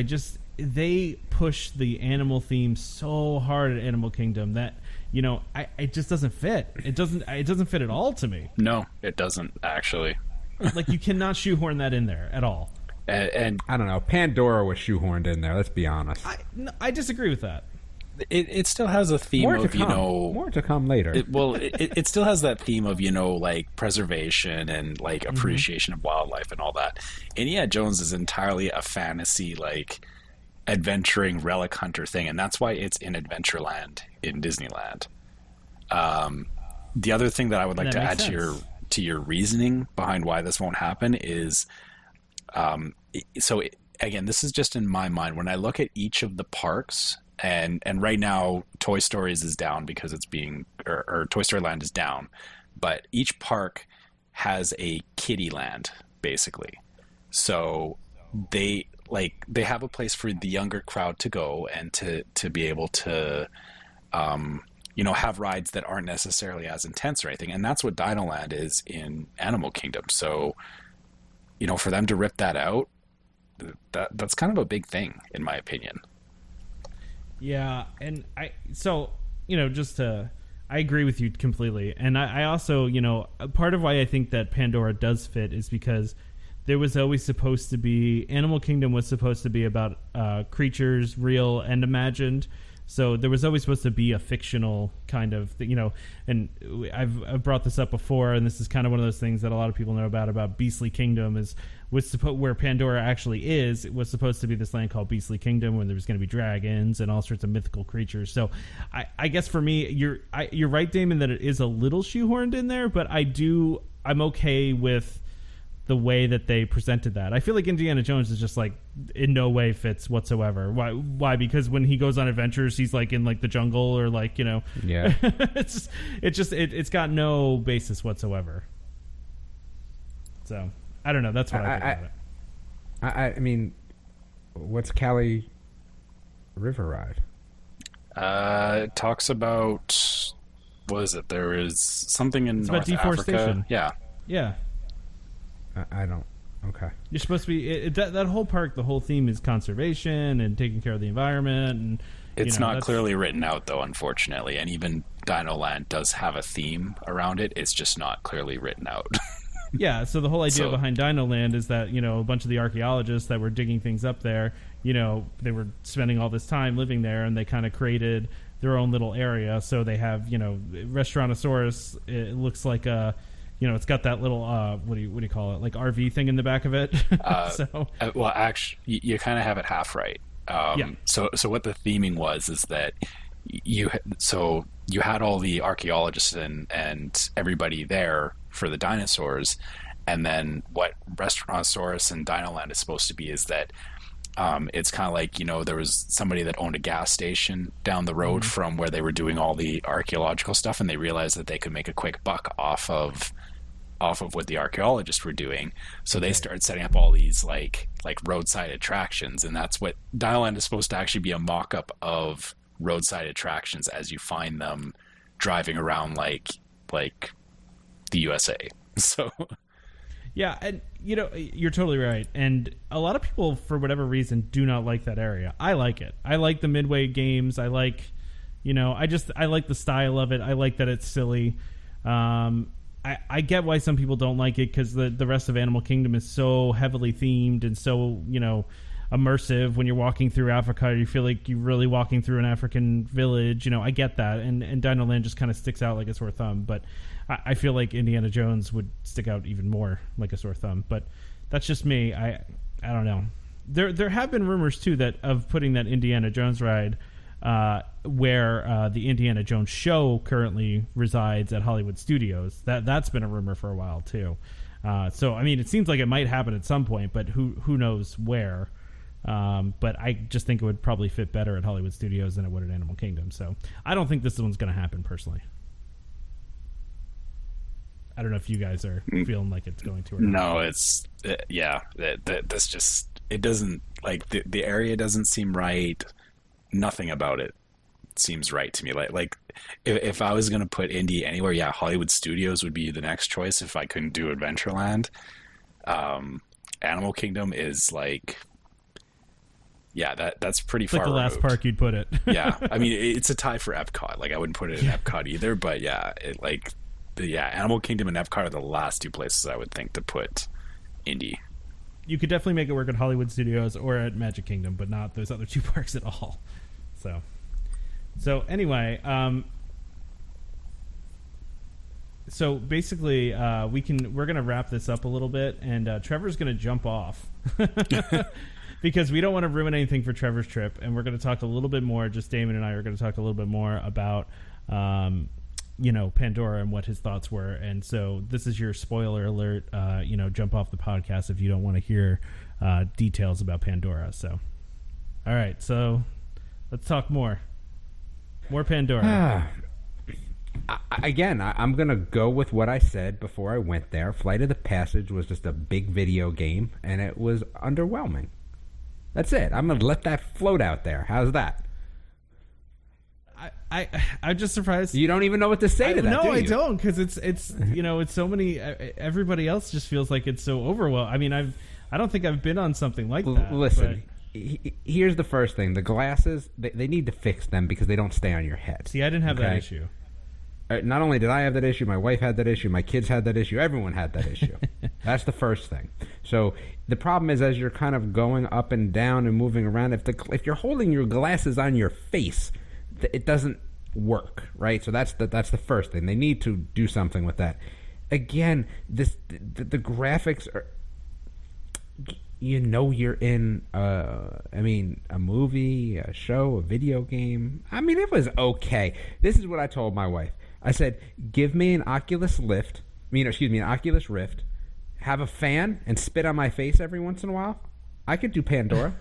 they push the animal theme so hard at Animal Kingdom that it just doesn't fit. It doesn't fit at all to me. No, it doesn't actually. Like you cannot shoehorn that in there at all. And I don't know. Pandora was shoehorned in there. Let's be honest. I disagree with that. It still has a theme more to come later. It still has that theme of like preservation and like appreciation of wildlife and all that. Indiana Jones is entirely a fantasy like adventuring relic hunter thing, and that's why it's in Adventureland in Disneyland. The other thing that I would like to add to your reasoning behind why this won't happen is, again, this is just in my mind. When I look at each of the parks, and right now Toy Stories is down because it's being, or Toy Story Land is down but each park has a kiddie land, basically. So they have a place for the younger crowd to go and to be able to have rides that aren't necessarily as intense or anything. And that's what Dinoland is in Animal Kingdom. So, for them to rip that out, that's kind of a big thing, in my opinion. Yeah, and I agree with you completely. And I also, part of why I think that Pandora does fit is because there was always supposed to be, Animal Kingdom was supposed to be about creatures, real and imagined. So there was always supposed to be a fictional kind of, and I've brought this up before, and this is kind of one of those things that a lot of people know about Beastly Kingdom where Pandora actually is. It was supposed to be this land called Beastly Kingdom where there was going to be dragons and all sorts of mythical creatures. So I guess for me, you're right, Damon, that it is a little shoehorned in there, but I'm okay with the way that they presented that. I feel like Indiana Jones is just like in no way fits whatsoever. Why? Because when he goes on adventures, he's like in like the jungle or like, Yeah. it's got no basis whatsoever. So I don't know. That's what I think about it. I mean, what's Cali River Ride? It talks about, what is it? There is something in It's North about deforestation. Africa. Yeah. I don't. Okay. You're supposed to be that whole park. The whole theme is conservation and taking care of the environment, and it's not clearly written out though, unfortunately. And even Dinoland does have a theme around it. It's just not clearly written out. Yeah. So the whole idea behind Dinoland is that a bunch of the archaeologists that were digging things up there, they were spending all this time living there, and they kind of created their own little area. So they have Restaurantosaurus. It looks like a it's got that little what do you call it, like RV thing in the back of it. Well, actually, you kind of have it half right. Yeah. So what the theming was is that you had all the archaeologists and everybody there for the dinosaurs, and then what Restaurantosaurus and Dinoland is supposed to be is that it's kind of like, there was somebody that owned a gas station down the road from where they were doing all the archaeological stuff, and they realized that they could make a quick buck off of what the archaeologists were doing. So they started setting up all these like roadside attractions, and that's what Dinoland is supposed to actually be, a mock-up of roadside attractions as you find them driving around like the USA. So yeah, and you're totally right. And a lot of people, for whatever reason, do not like that area. I like it. I like the Midway games. I like, I like the style of it. I like that it's silly. I get why some people don't like it, because the rest of Animal Kingdom is so heavily themed and so, immersive. When you're walking through Africa, you feel like you're really walking through an African village. I get that. And Dinoland just kind of sticks out like a sore thumb. But I feel like Indiana Jones would stick out even more like a sore thumb. But that's just me. I don't know. There have been rumors, too, of putting that Indiana Jones ride where the Indiana Jones show currently resides at Hollywood Studios. That's been a rumor for a while, too. So, I mean, it seems like it might happen at some point, but who knows where. But I just think it would probably fit better at Hollywood Studios than it would at Animal Kingdom. So I don't think this one's going to happen, personally. I don't know if you guys are feeling like it's going to. Or no, it's that's just, it doesn't, like, the area doesn't seem right. Nothing about it seems right to me. Like if I was going to put Indy anywhere, Hollywood Studios would be the next choice if I couldn't do Adventureland. Animal Kingdom is like, that's pretty far like the removed. last park you'd put it. Yeah, I mean, it's a tie for Epcot. Like, I wouldn't put it in Epcot either, but Animal Kingdom and Epcot are the last two places I would think to put Indy. You could definitely make it work at Hollywood Studios or at Magic Kingdom, but not those other two parks at all. So anyway, so basically, we're gonna wrap this up a little bit, and Trevor's gonna jump off because we don't want to ruin anything for Trevor's trip, and we're gonna talk a little bit more. Just Damon and I are gonna talk a little bit more about Pandora and what his thoughts were. And so this is your spoiler alert. Jump off the podcast if you don't want to hear details about Pandora. So, all right. So let's talk more Pandora. I'm going to go with what I said before I went there. Flight of the Passage was just a big video game, and it was underwhelming. That's it. I'm going to let that float out there. How's that? I'm just surprised. You don't even know what to say to that, no, do you? I don't, because it's it's so many. Everybody else just feels like it's so overwhelming. I mean, I don't think I've been on something like that. Listen, here's the first thing: the glasses. They need to fix them because they don't stay on your head. See, I didn't have that issue. Not only did I have that issue, my wife had that issue, my kids had that issue, everyone had that issue. That's the first thing. So the problem is, as you're kind of going up and down and moving around, if you're holding your glasses on your face, it doesn't work, right? So that's the first thing. They need to do something with that. Again, the graphics are, you're in a movie, a show, a video game. I mean, it was okay. This is what I told my wife. I said, give me an Oculus Rift, have a fan and spit on my face every once in a while. I could do Pandora.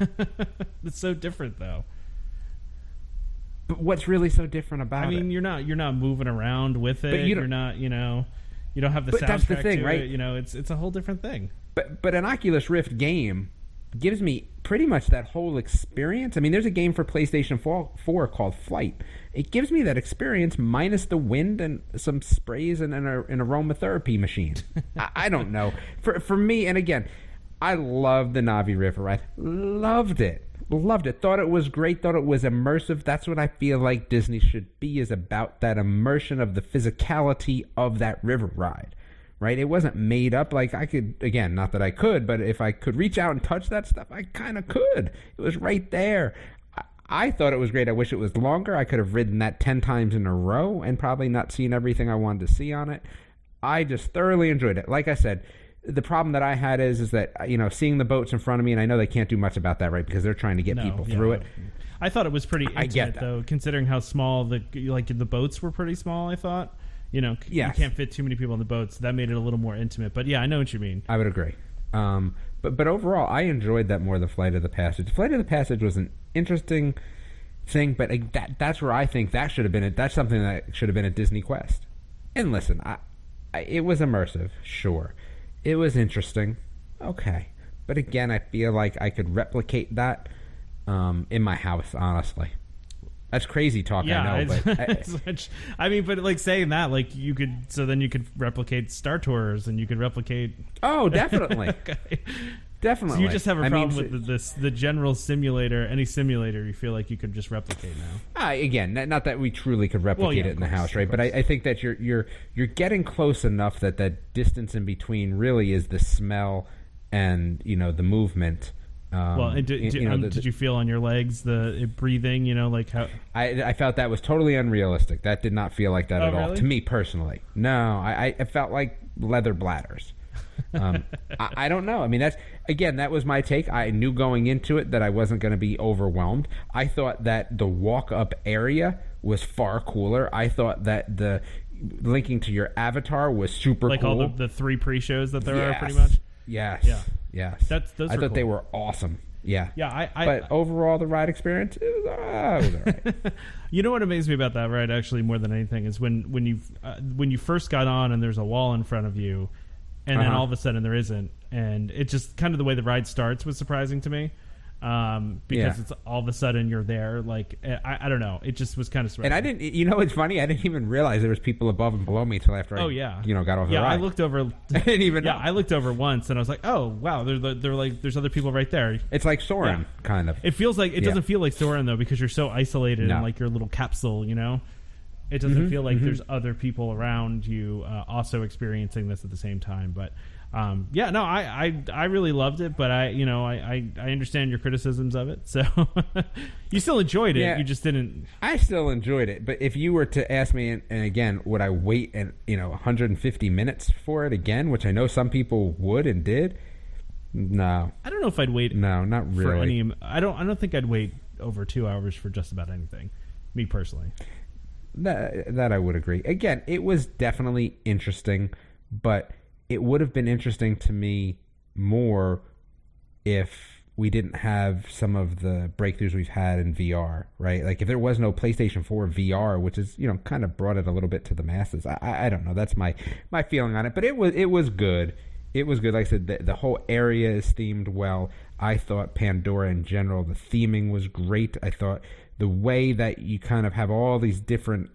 It's so different, though. But what's really so different about it? I mean, you're not moving around with it. But you're not, you don't have the soundtrack that's the thing, to right? it. It's a whole different thing. But an Oculus Rift game gives me pretty much that whole experience. I mean, there's a game for PlayStation 4 called Flight. It gives me that experience minus the wind and some sprays and an aromatherapy machine. I don't know. For me, and again, I love the Navi River ride. Loved it. Thought it was great. Thought it was immersive. That's what I feel like Disney should be, is about that immersion of the physicality of that river ride, right? It wasn't made up. Like, I could, again, not that I could, but if I could reach out and touch that stuff, I kind of could. It was right there. I thought it was great. I wish it was longer. I could have ridden that 10 times in a row and probably not seen everything I wanted to see on it. I just thoroughly enjoyed it. Like I said, the problem that I had is that, seeing the boats in front of me, and I know they can't do much about that, right, because they're trying to get people through it. I thought it was pretty intimate, though, considering how small the boats were pretty small, I thought. You can't fit too many people in the boats. That made it a little more intimate. But, yeah, I know what you mean. I would agree. But overall, I enjoyed that more than Flight of the Passage. Flight of the Passage was an interesting thing, but that's where I think that should have been that's something that should have been a Disney Quest. And listen, it was immersive, sure. It was interesting. Okay. But again, I feel like I could replicate that in my house, honestly. That's crazy talk, yeah, I know. But but like saying that, like then you could replicate Star Tours and you could replicate... Oh, definitely. Okay. Definitely. So you just have a problem with the general simulator, any simulator you feel like you could just replicate now. Again, not that we truly could replicate it in the house, right? But I think that you're getting close enough that distance in between really is the smell and the movement. Did you feel on your legs the breathing? Like how I felt that was totally unrealistic. That did not feel like that at all really? to me personally. No, I felt like leather bladders. I don't know. I mean, that was my take. I knew going into it that I wasn't going to be overwhelmed. I thought that the walk-up area was far cooler. I thought that the linking to your avatar was super like cool. Like all the 3 pre-shows that there are, pretty much? Yes. Yeah. Yes. I thought cool. They were awesome. Yeah. Yeah. But overall, the ride experience, it was all right. You know what amazed me about that ride, actually, more than anything, is when you first got on and there's a wall in front of you, and then all of a sudden there isn't, and it just kind of the way the ride starts was surprising to me, because it's all of a sudden you're there. Like I don't know, it just was kind of surprising. And I didn't, it's funny, I didn't even realize there was people above and below me until after I got off the ride. I looked over. I didn't even know. I looked over once and I was like, oh wow, they're like there's other people right there. It's like Soarin', kind of. It feels like it doesn't feel like Soarin' though, because you're so isolated in like your little capsule, It doesn't feel like there's other people around you also experiencing this at the same time. But I really loved it. But I understand your criticisms of it. So you still enjoyed it. Yeah, you just didn't. I still enjoyed it. But if you were to ask me, and again, would I wait 150 minutes for it again, which I know some people would and did? No, I don't know if I'd wait. No, not really. For any, I don't think I'd wait over 2 hours for just about anything. Me personally. That I would agree. Again, it was definitely interesting, but it would have been interesting to me more if we didn't have some of the breakthroughs we've had in VR, right? Like if there was no PlayStation 4 VR, which is, kind of brought it a little bit to the masses. I don't know. That's my feeling on it. But it was good. It was good. Like I said, the whole area is themed well. I thought Pandora in general, the theming was great. I thought the way that you kind of have all these different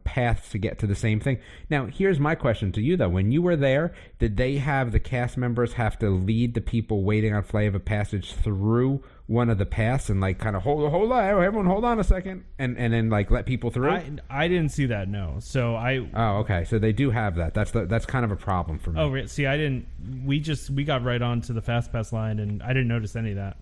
paths to get to the same thing. Now, here's my question to you, though. When you were there, did they have the cast members have to lead the people waiting on Flight of Passage through one of the paths and, like, kind of hold on, everyone hold on a second, and then, like, let people through? I didn't see that, no. So Oh, okay. So they do have that. That's kind of a problem for me. Oh, see, I didn't... We got right onto the Fast Pass line, and I didn't notice any of that.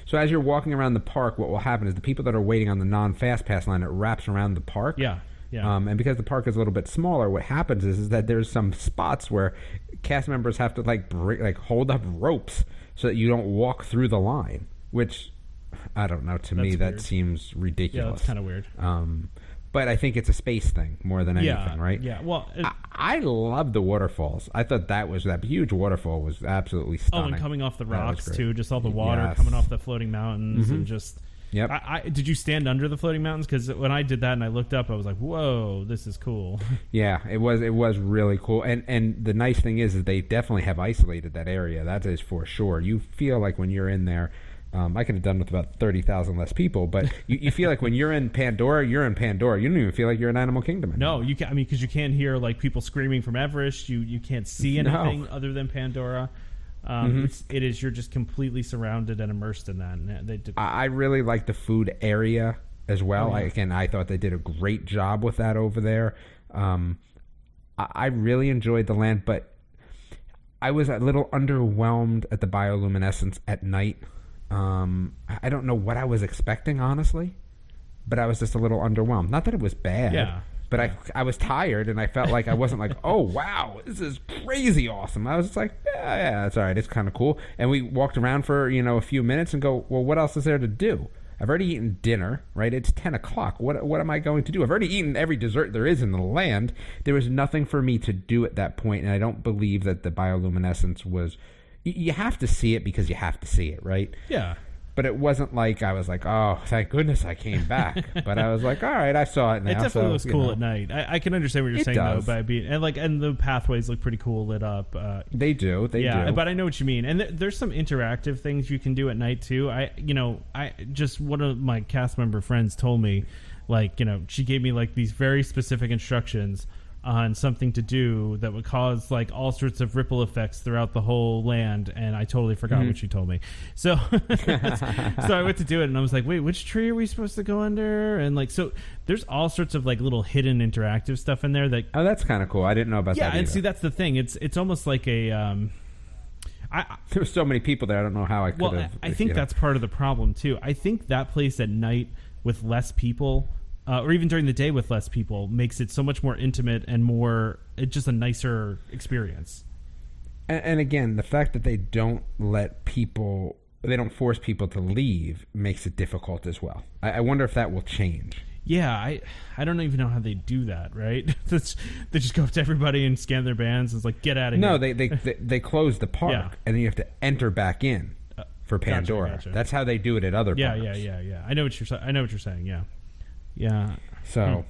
So as you're walking around the park, what will happen is the people that are waiting on the non-Fast Pass line, it wraps around the park. Yeah. And because the park is a little bit smaller, what happens is that there's some spots where cast members have to hold up ropes so that you don't walk through the line, which, I don't know, to me that seems ridiculous. Yeah, that's kind of weird. But I think it's a space thing more than anything, right? Yeah, well... I love the waterfalls. I thought that huge waterfall was absolutely stunning. Oh, and coming off the rocks, too. Just all the water coming off the floating mountains and just... Yep. Did you stand under the floating mountains? Because when I did that and I looked up, I was like, whoa, this is cool. Yeah, it was really cool. And the nice thing is they definitely have isolated that area. That is for sure. You feel like when you're in there... I could have done with about 30,000 less people, but you feel like when you're in Pandora, you're in Pandora. You don't even feel like you're in Animal Kingdom anymore. No, you can't. I mean, because you can't hear like people screaming from Everest. You can't see anything other than Pandora. You're just completely surrounded and immersed in that. And I really like the food area as well. Oh, yeah. I thought they did a great job with that over there. I really enjoyed the land, but I was a little underwhelmed at the bioluminescence at night. I don't know what I was expecting, honestly, but I was just a little underwhelmed. Not that it was bad, but I was tired, and I felt like I wasn't like, oh, wow, this is crazy awesome. I was just like, yeah, it's all right. It's kind of cool. And we walked around for, a few minutes and go, well, what else is there to do? I've already eaten dinner, right? It's 10 o'clock. What am I going to do? I've already eaten every dessert there is in the land. There was nothing for me to do at that point, and I don't believe that the bioluminescence was... You have to see it because you have to see it, right? Yeah. But it wasn't like I was like, oh, thank goodness I came back. But I was like, all right, I saw it now. It definitely looks cool at night. I can understand what you're saying, though, by being and the pathways look pretty cool lit up. They do. But I know what you mean. And there's some interactive things you can do at night too. I just one of my cast member friends told me, she gave me these very specific instructions on something to do that would cause all sorts of ripple effects throughout the whole land, and I totally forgot what she told me. So I went to do it, and I was like, wait, which tree are we supposed to go under? And so there's all sorts of little hidden interactive stuff in there that... Oh, that's kind of cool. I didn't know about that either. Yeah, and see, that's the thing. It's almost like a... there were so many people there, I don't know how I could have... Well, I think that's part of the problem, too. I think that place at night with less people... or even during the day with less people, makes it so much more intimate and just a nicer experience. And again, the fact that they don't they don't force people to leave makes it difficult as well. I wonder if that will change. Yeah, I don't even know how they do that, right? They just go up to everybody and scan their bands. And it's like, get out of here. No, they close the park, and then you have to enter back in for Pandora. Gotcha. That's how they do it at other parks. Yeah. I know what you're saying. Yeah. So,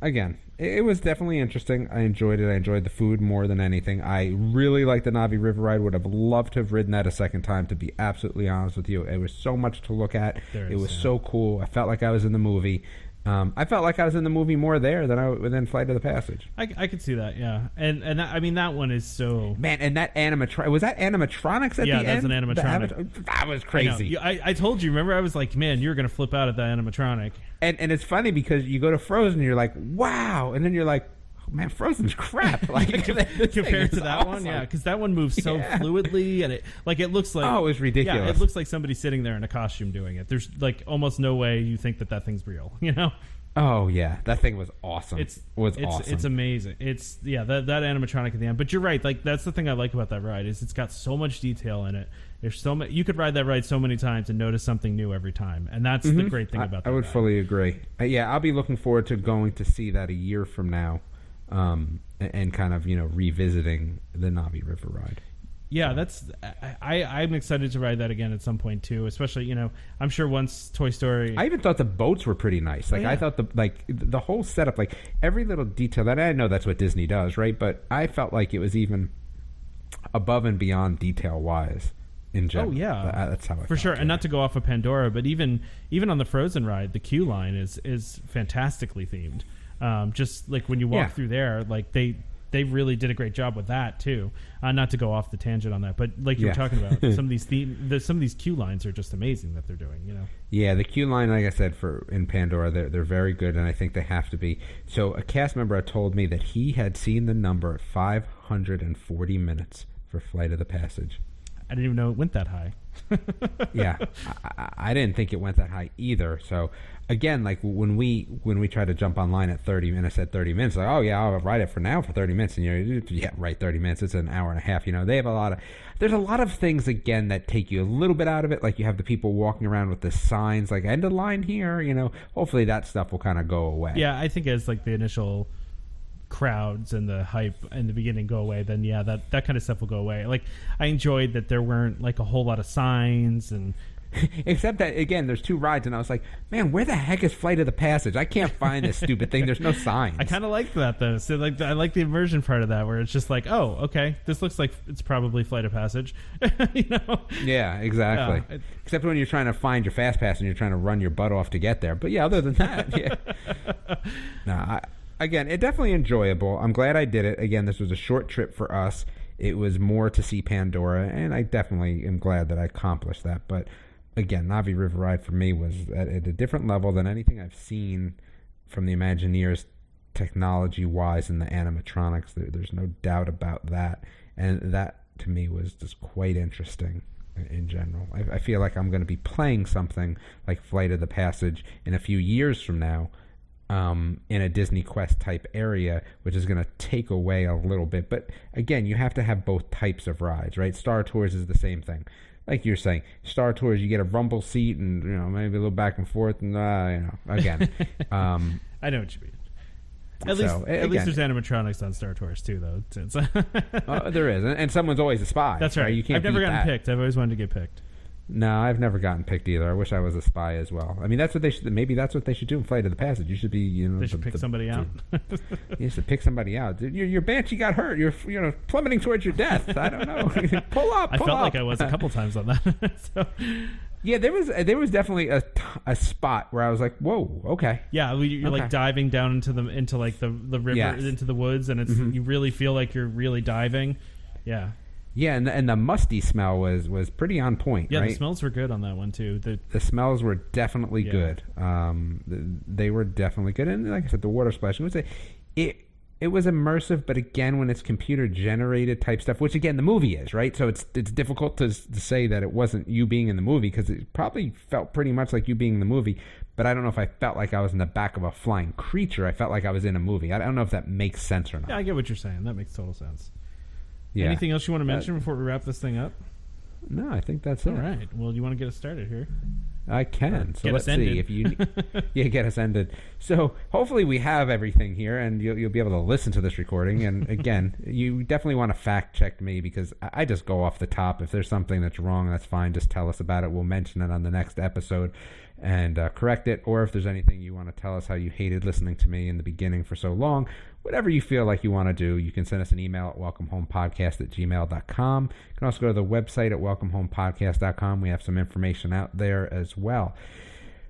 again, it was definitely interesting. I enjoyed it. I enjoyed the food more than anything. I really liked the Navi River ride. Would have loved to have ridden that a second time, to be absolutely honest with you. It was so much to look at. It was so cool. I felt like I was in the movie. I felt like I was in the movie more there than Flight of the Passage. I could see that, yeah. And that, that one is so... Man, and that was that animatronics at the end? Yeah, that's an animatronic. That was crazy. I told you, remember? I was like, man, you're going to flip out at that animatronic. And it's funny because you go to Frozen and you're like, wow. And then you're like, man, Frozen's crap. Compared to that one, yeah, because that one moves so fluidly, and it looks like it was ridiculous. Yeah, it looks like somebody sitting there in a costume doing it. There's almost no way you think that thing's real, Oh yeah, that thing was awesome. Awesome. It's amazing. It's that animatronic at the end. But you're right. That's the thing I like about that ride is it's got so much detail in it. There's so much. You could ride that ride so many times and notice something new every time, and that's the great thing about that. I would fully agree. Yeah, I'll be looking forward to going to see that a year from now. And kind of revisiting the Navi River ride. Yeah, I'm excited to ride that again at some point too. Especially, I'm sure once Toy Story. I even thought the boats were pretty nice. Like I thought the whole setup, like every little detail. That I know that's what Disney does, right? But I felt like it was even above and beyond detail wise in general. Oh yeah, that's how I for sure. And not to go off of Pandora, but even on the Frozen ride, the queue line is fantastically themed. Just like when you walk through there, like they really did a great job with that too. Not to go off the tangent on that, but like you were talking about, some of these queue lines are just amazing that they're doing. Yeah, the queue line, like I said, in Pandora, they're very good, and I think they have to be. So a cast member had told me that he had seen the number 540 minutes for Flight of the Passage. I didn't even know it went that high. Yeah, I didn't think it went that high either. So again, like when we tried to jump online at 30 minutes, I said 30 minutes, like, oh yeah, I'll ride it for 30 minutes, and right, 30 minutes, it's an hour and a half. They have there's a lot of things again that take you a little bit out of it. Like you have the people walking around with the signs, like end of line here. Hopefully that stuff will kind of go away. Yeah, I think as like the initial crowds and the hype in the beginning go away, then that kind of stuff will go away. Like I enjoyed that there weren't like a whole lot of signs, and except that again there's two rides, and I was like, man, where the heck is Flight of the Passage? I can't find this stupid thing. There's no signs. I kind of liked that though. So like I like the immersion part of that, where it's just like, oh, okay, this looks like it's probably Flight of Passage. Yeah, exactly. Yeah. Except when you're trying to find your fast pass and you're trying to run your butt off to get there. But yeah, other than that, yeah. Again, it definitely enjoyable. I'm glad I did it. Again, this was a short trip for us. It was more to see Pandora, and I definitely am glad that I accomplished that. But again, Navi River Ride for me was at a different level than anything I've seen from the Imagineers technology-wise and the animatronics. There's no doubt about that. And that, to me, was just quite interesting in general. I feel like I'm going to be playing something like Flight of the Passage in a few years from now, in a Disney Quest type area, which is going to take away a little bit. But again, you have to have both types of rides, right? Star Tours is the same thing. Like you're saying, Star Tours, you get a rumble seat and maybe a little back and forth, and again. I know what you mean. At least there's animatronics on Star Tours too, though. There is, and someone's always a spy. That's right. You can't. I've never gotten that. picked. I've always wanted to get picked. No, I've never gotten picked either. I wish I was a spy as well. I mean, that's what they should. Maybe that's what they should do in Flight of the Passage. You should be, They should pick somebody out. You should pick somebody out. Your Banshee got hurt. You're plummeting towards your death. I don't know. Pull up. I felt like I was a couple times on that. So. Yeah, there was definitely a spot where I was like, whoa, okay. Yeah, you're like diving down into the river, into the woods, and it's you really feel like you're really diving. Yeah. Yeah, and the musty smell was pretty on point. Yeah, right? The smells were good on that one too. The smells were definitely good. They were definitely good, and like I said, the water splash. It was immersive, but again, when it's computer generated type stuff, which again the movie is, right? So it's difficult to say that it wasn't you being in the movie, because it probably felt pretty much like you being in the movie. But I don't know if I felt like I was in the back of a flying creature. I felt like I was in a movie. I don't know if that makes sense or not. Yeah, I get what you're saying. That makes total sense. Yeah. Anything else you want to mention before we wrap this thing up? No, I think that's it. All right. Well, you want to get us started here? I can. So let's ended. see if you. Get us ended. So hopefully we have everything here, and you'll be able to listen to this recording. And again, you definitely want to fact check me, because I just go off the top. If there's something that's wrong, that's fine. Just tell us about it. We'll mention it on the next episode and correct it. Or if there's anything you want to tell us, how you hated listening to me in the beginning for so long, whatever you feel like you want to do, you can send us an email at welcomehomepodcast@gmail.com. You can also go to the website at welcomehomepodcast.com. We have some information out there as well.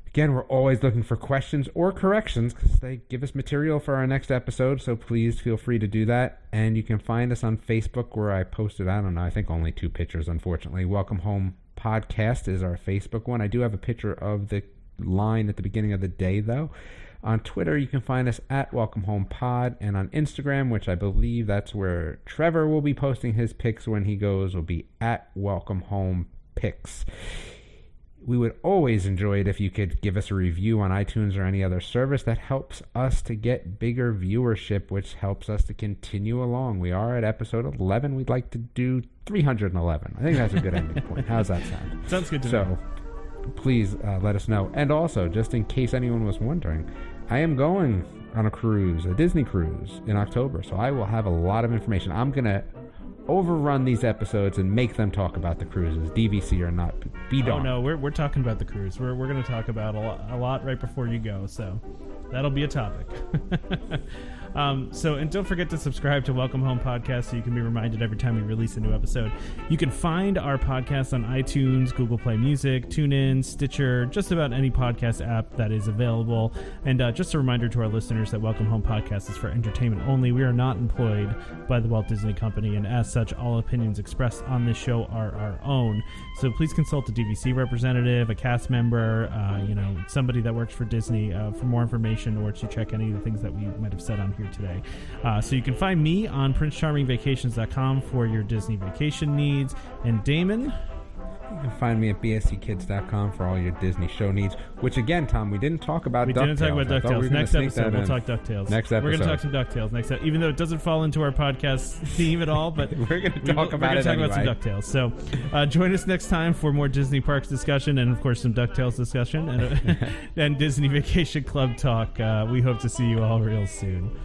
Again, we're always looking for questions or corrections, because they give us material for our next episode, so please feel free to do that. And you can find us on Facebook, where I posted, I think only 2 pictures, unfortunately. Welcome Home Podcast is our Facebook one. I do have a picture of the line at the beginning of the day, though. On Twitter, you can find us at Welcome Home Pod, and on Instagram, which I believe that's where Trevor will be posting his pics when he goes, will be at Welcome Home Pics. We would always enjoy it if you could give us a review on iTunes or any other service. That helps us to get bigger viewership, which helps us to continue along. We are at episode 11. We'd like to do 311. I think that's a good ending point. How's that sound? Sounds good to me. Please let us know. And also, just in case anyone was wondering, I am going on a cruise, a Disney cruise, in October. So I will have a lot of information. I'm going to overrun these episodes and make them talk about the cruises, DVC or not. Be darned. Oh no, we're talking about the cruise. We're going to talk about a lot right before you go, so that'll be a topic. And don't forget to subscribe to Welcome Home Podcast so you can be reminded every time we release a new episode. You can find our podcast on iTunes, Google Play Music, TuneIn, Stitcher, just about any podcast app that is available. And just a reminder to our listeners that Welcome Home Podcast is for entertainment only. We are not employed by the Walt Disney Company, and as such, all opinions expressed on this show are our own. So please consult a DVC representative, a cast member, somebody that works for Disney for more information or to check any of the things that we might have said on here today. So you can find me on PrinceCharmingVacations.com for your Disney vacation needs. And Damon? You can find me at bsckids.com for all your Disney show needs, which again, Tom, we didn't talk about DuckTales. We didn't talk about DuckTales. Next episode, we'll talk DuckTales. Next episode. We're going to talk some DuckTales next episode, even though it doesn't fall into our podcast theme at all, but we're going to talk about some DuckTales. So join us next time for more Disney Parks discussion and, of course, some DuckTales discussion and Disney Vacation Club talk. We hope to see you all real soon.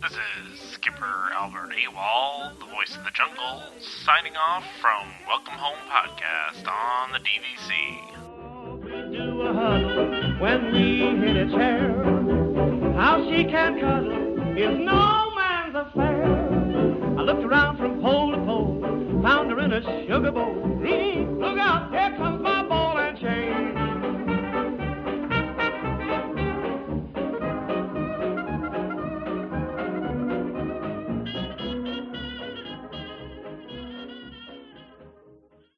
This is Skipper Albert AWOL, the voice of the jungle, signing off from Welcome Home Podcast on the DVC. We do a huddle when we hit a chair. How she can cuddle is no man's affair. I looked around from pole to pole, found her in a sugar bowl. Look out, here comes